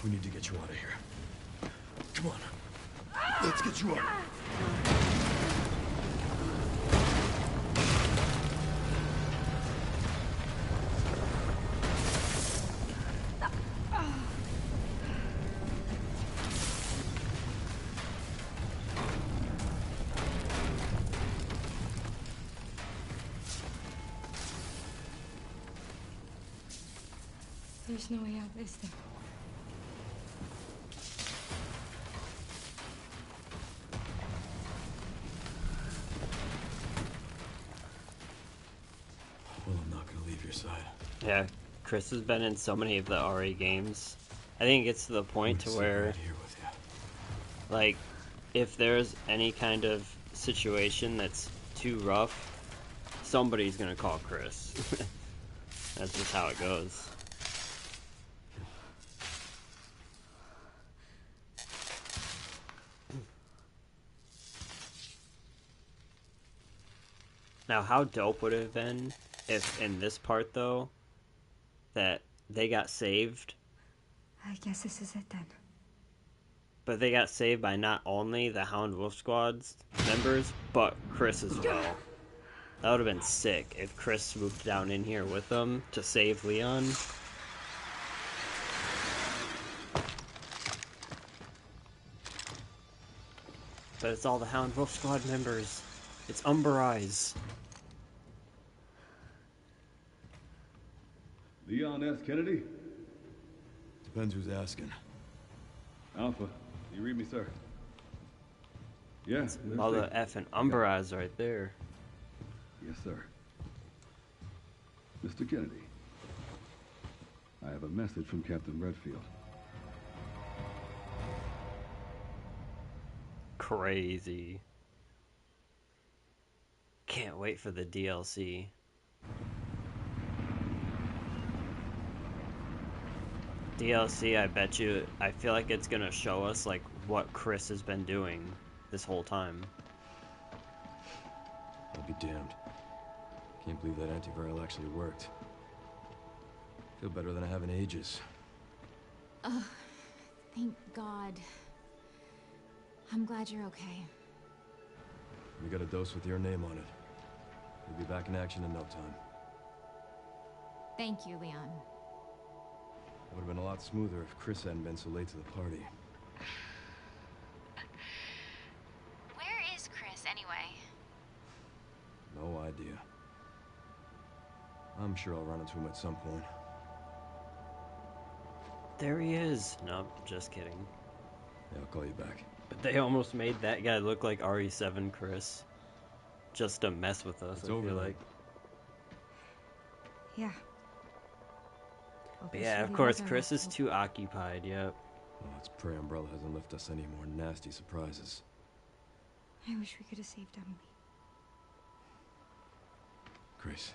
We need to get you out of here. Come on. Let's get you out. There's no way out, is there? Well, I'm not gonna leave your side. Yeah, Chris has been in so many of the RE games. I think it gets to the point to where, right here with you. like, if there's any kind of situation that's too rough, somebody's gonna call Chris. That's just how it goes. Now, how dope would it have been if in this part, though, that they got saved? I guess this is it then. But they got saved by not only the Hound Wolf Squad's members, but Chris as well. That would have been sick if Chris swooped down in here with them to save Leon. But it's all the Hound Wolf Squad members. It's Umber Eyes. Leon S. Kennedy? Depends who's asking. Alpha, you read me, sir? Yeah. Mother effing Umber Eyes right there. Yes, sir. Mr. Kennedy, I have a message from Captain Redfield. Crazy. Can't wait for the DLC. DLC, I bet you, I feel like it's gonna show us, like, what Chris has been doing this whole time. I'll be damned. Can't believe that antiviral actually worked. Feel better than I have in ages. Oh, thank God. I'm glad you're okay. We got a dose with your name on it. We'll be back in action in no time. Thank you, Leon. It would have been a lot smoother if Chris hadn't been so late to the party. Where is Chris, anyway? No idea. I'm sure I'll run into him at some point. There he is. Nope, just kidding. Yeah, I'll call you back. But they almost made that guy look like RE7 Chris. Just to mess with us, It's I feel over, like. Yeah. But yeah, of course, Chris is too occupied, yep. Well, let's pray Umbrella hasn't left us any more nasty surprises. I wish we could have saved Emily. Grace,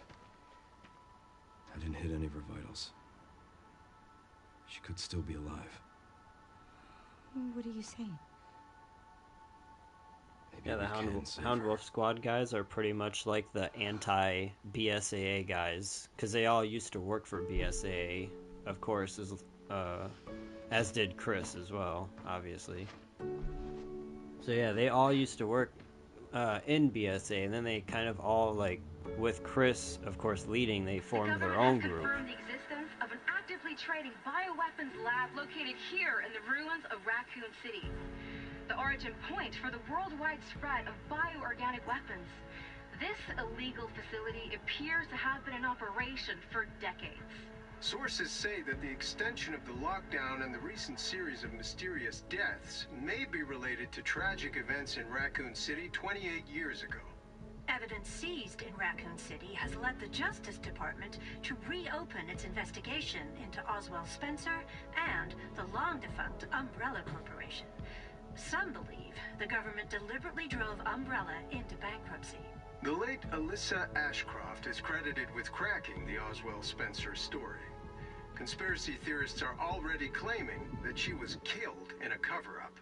I didn't hit any of her vitals. She could still be alive. What are you saying? Maybe Yeah, the Hound Wolf Squad guys are pretty much like the anti-BSAA guys, because they all used to work for BSAA, of course, as did Chris as well, obviously. So yeah, they all used to work in BSAA, and then they kind of all, like, with Chris, of course, leading, they formed their own group. The existence of an actively trading bioweapons lab located here in the ruins of Raccoon City. The origin point for the worldwide spread of bioorganic weapons. This illegal facility appears to have been in operation for decades. Sources say that the extension of the lockdown and the recent series of mysterious deaths may be related to tragic events in Raccoon City 28 years ago. Evidence seized in Raccoon City has led the Justice Department to reopen its investigation into Oswald Spencer and the long-defunct Umbrella Corporation. Some believe the government deliberately drove Umbrella into bankruptcy. The late Alyssa Ashcroft is credited with cracking the Oswald Spencer story. Conspiracy theorists are already claiming that she was killed in a cover-up,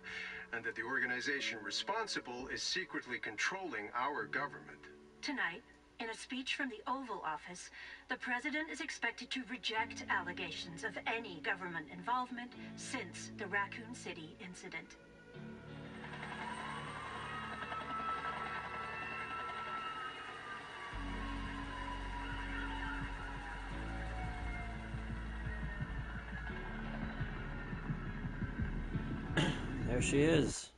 and that the organization responsible is secretly controlling our government. Tonight, in a speech from the Oval Office, the president is expected to reject allegations of any government involvement since the Raccoon City incident. There she is.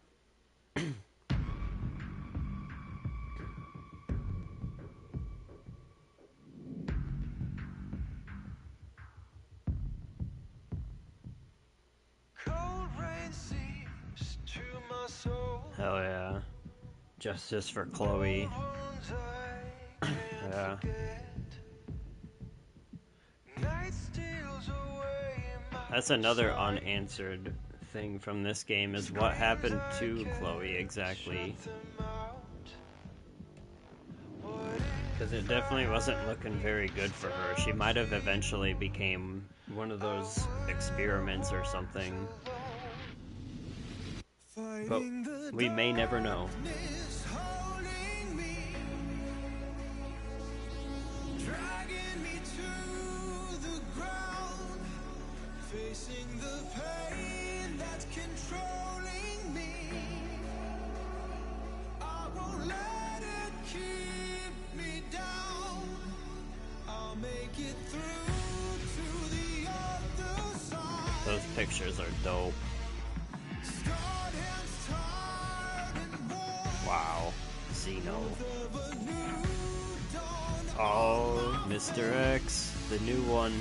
Hell yeah. Justice for Chloe. Yeah. That's another unanswered thing from this game is what happened to Chloe exactly. Because it definitely wasn't looking very good for her. She might have eventually became one of those experiments or something. But we may never know. Facing the pain that's controlling me, I won't let it keep me down. I'll make it through to the other side. Those pictures are dope. Wow, Xeno. Oh, Mr. X, the new one.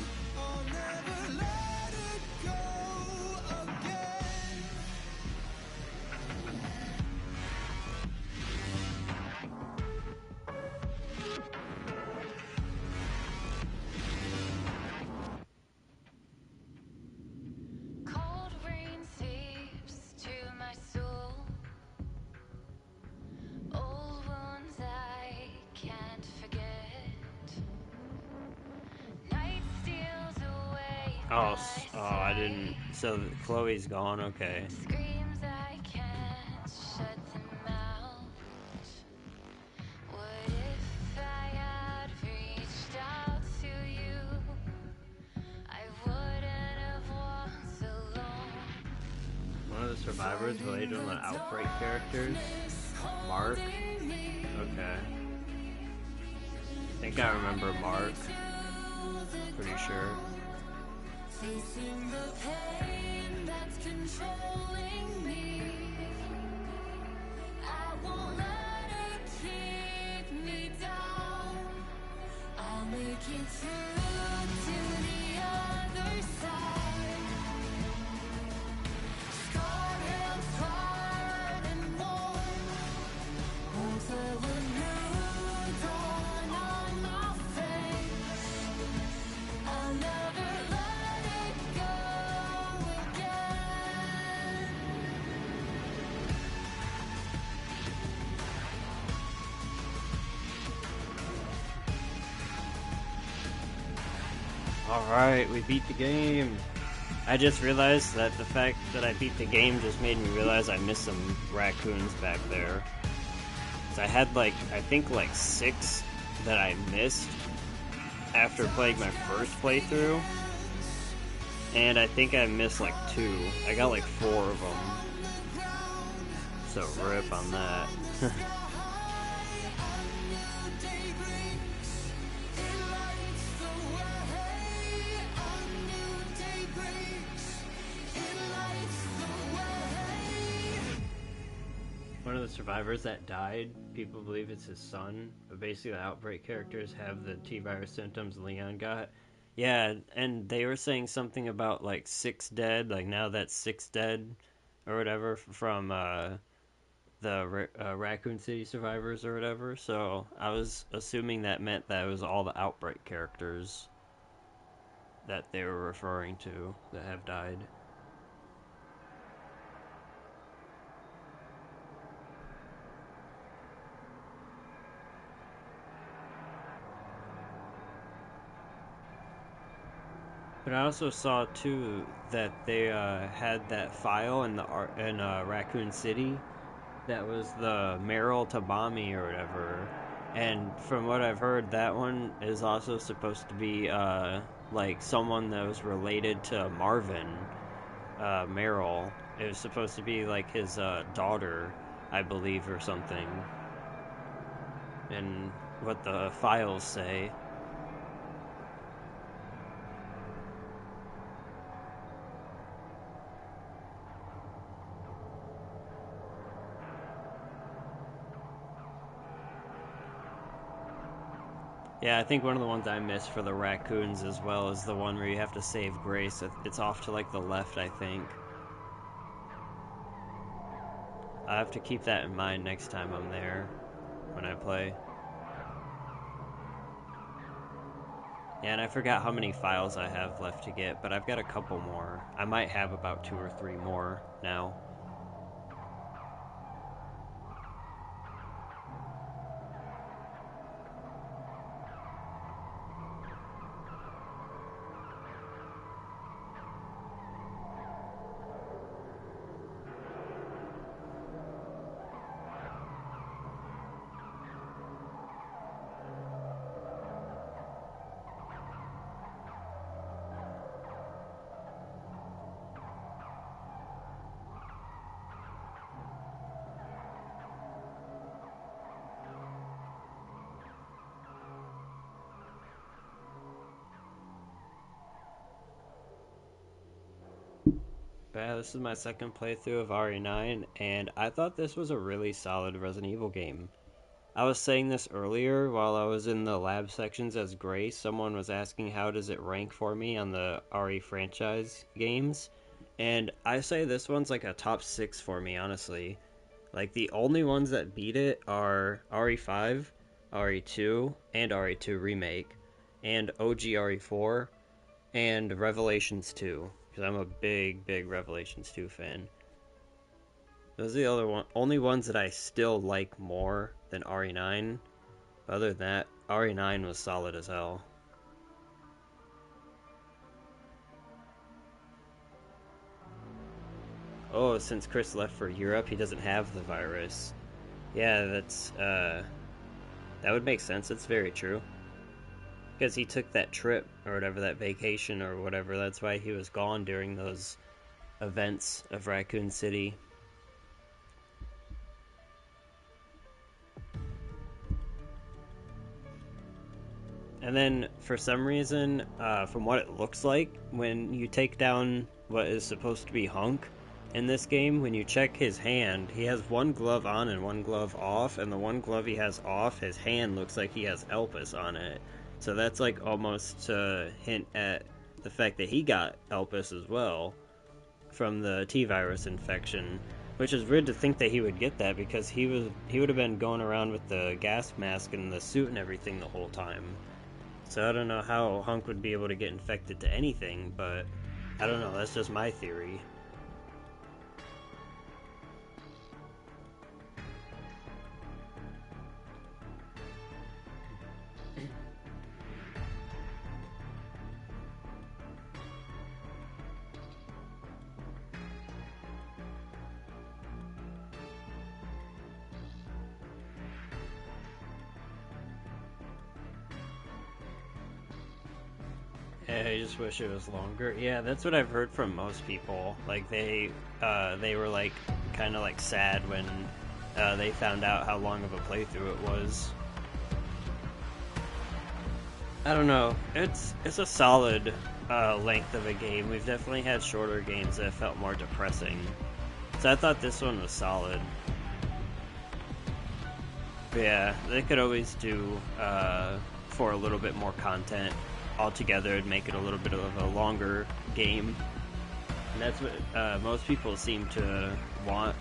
Oh, I didn't. So Chloe's gone. Okay. Screams I can't shut them out. What if I had reached out to you? I wouldn't have walked alone. One of the survivors related to the Outbreak characters? Mark? Okay. I think I remember Mark. Pretty sure. Facing the pain that's controlling me, I won't let it keep me down. I'll make it through to the other side. Scarred hands, hard and warm. Warmth of a new dawn on my face. I'll never let it go again. Alright, we beat the game. I just realized that the fact that I beat the game just made me realize I missed some raccoons back there. So I had I think 6 that I missed after playing my first playthrough. And I think I missed 2. I got 4 of them. So rip on that. One of the survivors that died, people believe it's his son, but basically the Outbreak characters have the T-virus symptoms Leon got. Yeah, and they were saying something about 6 dead, now that's 6 dead, or whatever, from the Raccoon City survivors or whatever, so I was assuming that meant that it was all the Outbreak characters that they were referring to that have died. But I also saw too that they had that file in Raccoon City that was the Meryl Tabami or whatever, and from what I've heard, that one is also supposed to be someone that was related to Marvin, Meryl. It was supposed to be his daughter, I believe, or something. And what the files say. Yeah, I think one of the ones I missed for the raccoons as well is the one where you have to save Grace. It's off to the left, I think. I have to keep that in mind next time I'm there when I play. Yeah, and I forgot how many files I have left to get, but I've got a couple more. I might have about 2 or 3 more now. But yeah, this is my second playthrough of RE9, and I thought this was a really solid Resident Evil game. I was saying this earlier while I was in the lab sections as Grace. Someone was asking how does it rank for me on the RE franchise games, and I say this one's like a top 6 for me, honestly. Like, the only ones that beat it are RE5, RE2, and RE2 Remake, and OG RE4, and Revelations 2, because I'm a big Revelations 2 fan. Those are the only ones that I still like more than RE9. Other than that, RE9 was solid as hell. Oh, since Chris left for Europe, he doesn't have the virus. Yeah, that would make sense. It's very true. Because he took that trip, or whatever, that vacation, or whatever. That's why he was gone during those events of Raccoon City. And then, for some reason, from what it looks like, when you take down what is supposed to be Hunk in this game, when you check his hand, he has one glove on and one glove off, and the one glove he has off, his hand looks like he has Elpis on it. So that's like almost a hint at the fact that he got Elpis as well from the T-virus infection, which is weird to think that he would get that because he would have been going around with the gas mask and the suit and everything the whole time. So I don't know how Hunk would be able to get infected to anything, but I don't know, that's just my theory. I just wish it was longer. Yeah, that's what I've heard from most people. Like they were like kind of like sad when they found out how long of a playthrough it was. I don't know. It's a solid length of a game. We've definitely had shorter games that felt more depressing. So I thought this one was solid. But yeah, they could always do for a little bit more content altogether and make it a little bit of a longer game. And that's what most people seem to want.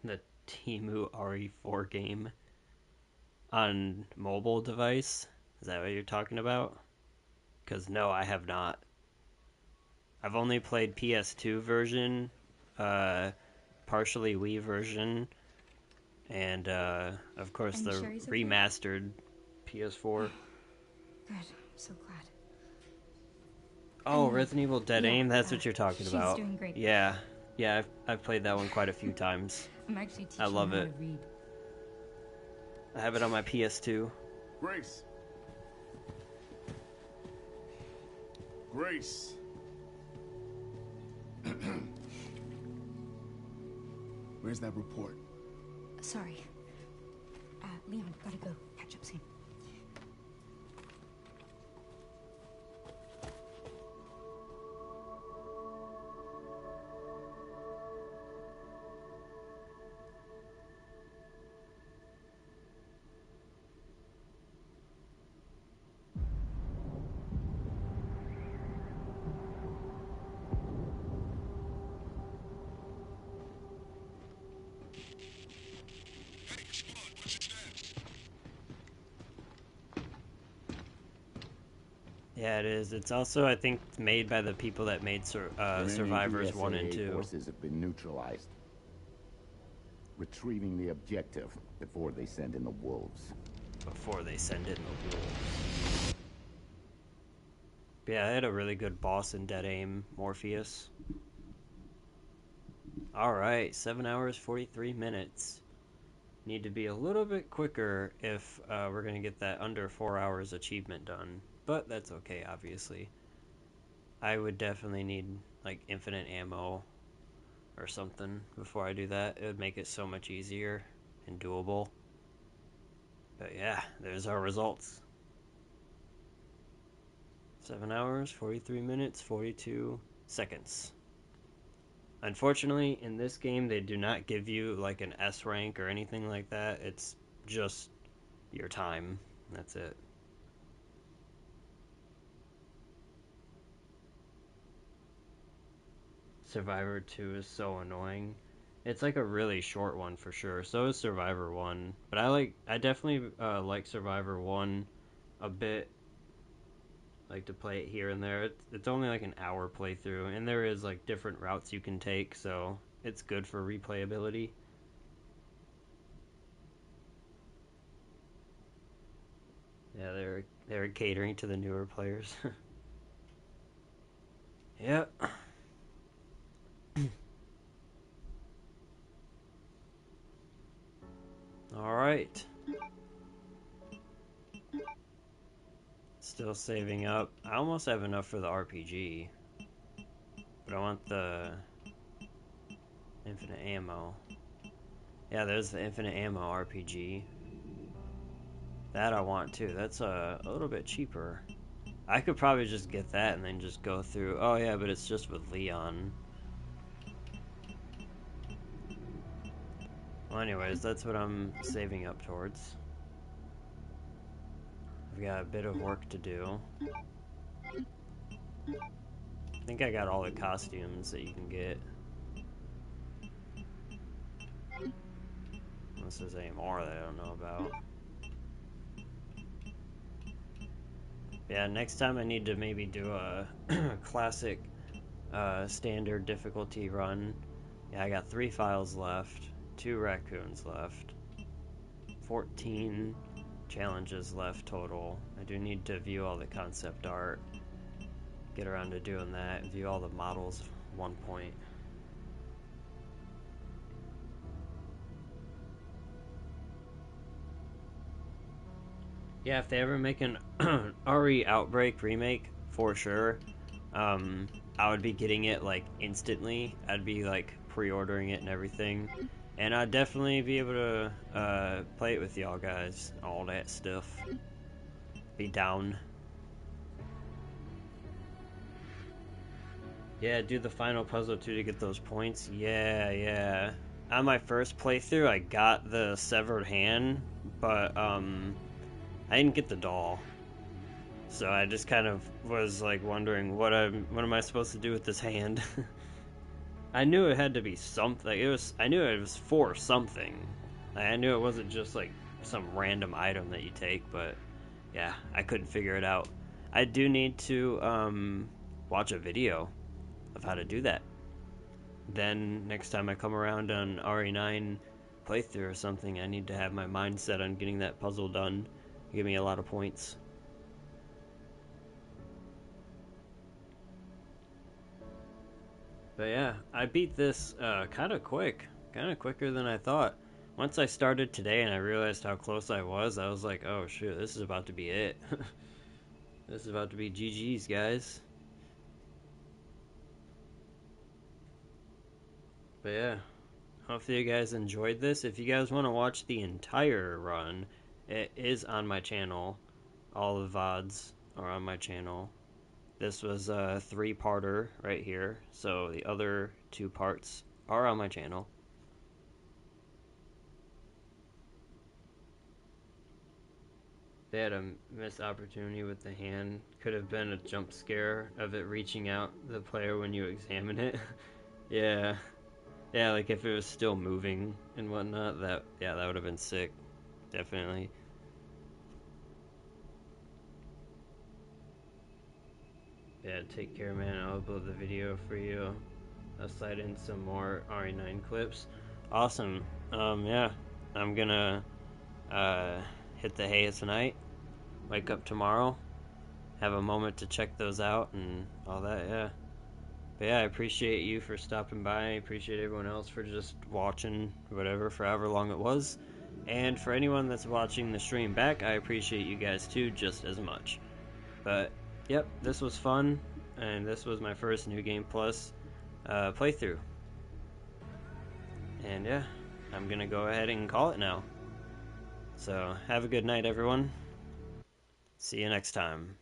The Temu RE4 game on mobile device? Is that what you're talking about? Because no, I have not. I've only played PS2 version, partially Wii version, and of course the remastered PS4. Good, I'm so glad. Oh, Resident Evil Dead Aim, that's what you're talking about. She's doing great. Yeah. Yeah, I've played that one quite a few times. I'm actually teaching I love her how it. to read. I have it on my PS2. Grace. Grace. Where's that report? Sorry. Leon, gotta go. Catch up soon. Yeah, it is. It's also, I think, made by the people that made Survivors 1 and 2. Forces have been neutralized. Retrieving the objective before they send in the wolves. Before they send in the wolves. Yeah, I had a really good boss in Dead Aim, Morpheus. Alright, 7 hours, 43 minutes. Need to be a little bit quicker if we're going to get that under 4 hours achievement done. But that's okay, obviously. I would definitely need, like, infinite ammo or something before I do that. It would make it so much easier and doable. But yeah, there's our results. 7 hours, 43 minutes, 42 seconds. Unfortunately, in this game, they do not give you, like, an S rank or anything like that. It's just your time. That's it. Survivor 2 is so annoying. It's like a really short one for sure. So is Survivor 1. But I definitely like Survivor 1 a bit. Like to play it here and there. It's only like an hour playthrough, and there is like different routes you can take, so it's good for replayability. Yeah, they're catering to the newer players. Yep. Alright. Still saving up. I almost have enough for the RPG. But I want the infinite ammo. Yeah, there's the infinite ammo RPG. That I want too. That's a little bit cheaper. I could probably just get that and then just go through. Oh yeah, but it's just with Leon. Well, anyways, that's what I'm saving up towards. I've got a bit of work to do. I think I got all the costumes that you can get. Unless there's any more that I don't know about. Yeah, next time I need to maybe do a classic standard difficulty run. Yeah, I got 3 files left, 2 raccoons left, 14 challenges left total. I do need to view all the concept art, get around to doing that, and view all the models at one point. Yeah, if they ever make an RE Outbreak remake, for sure, I would be getting it, like, instantly. I'd be, like, pre-ordering it and everything. And I'd definitely be able to play it with y'all guys, all that stuff. Be down. Yeah, do the final puzzle too to get those points. Yeah. On my first playthrough, I got the severed hand, but, I didn't get the doll. So I just kind of was like wondering what am I supposed to do with this hand? I knew it had to be something. I knew it was for something. I knew it wasn't just like some random item that you take, but yeah, I couldn't figure it out. I do need to watch a video of how to do that. Then next time I come around on RE9 playthrough or something, I need to have my mind set on getting that puzzle done. Give me a lot of points. But yeah, I beat this kind of quicker than I thought. Once I started today and I realized how close I was like, oh shoot, this is about to be it. This is about to be GG's, guys. But yeah, hopefully you guys enjoyed this. If you guys want to watch the entire run, it is on my channel. All the VODs are on my channel. This was a 3-parter right here, so the other 2 parts are on my channel. They had a missed opportunity with the hand. Could have been a jump scare of it reaching out the player when you examine it. Yeah. Yeah, like if it was still moving and whatnot, that would have been sick. Definitely. Yeah, take care, man. I'll upload the video for you. I'll slide in some more RE9 clips. Awesome. Yeah. I'm gonna hit the hay tonight. Wake up tomorrow. Have a moment to check those out and all that, yeah. But yeah, I appreciate you for stopping by. I appreciate everyone else for just watching, whatever, for however long it was. And for anyone that's watching the stream back, I appreciate you guys too, just as much. But, yep, this was fun. And this was my first New Game Plus playthrough. And yeah, I'm gonna go ahead and call it now. So, have a good night, everyone. See you next time.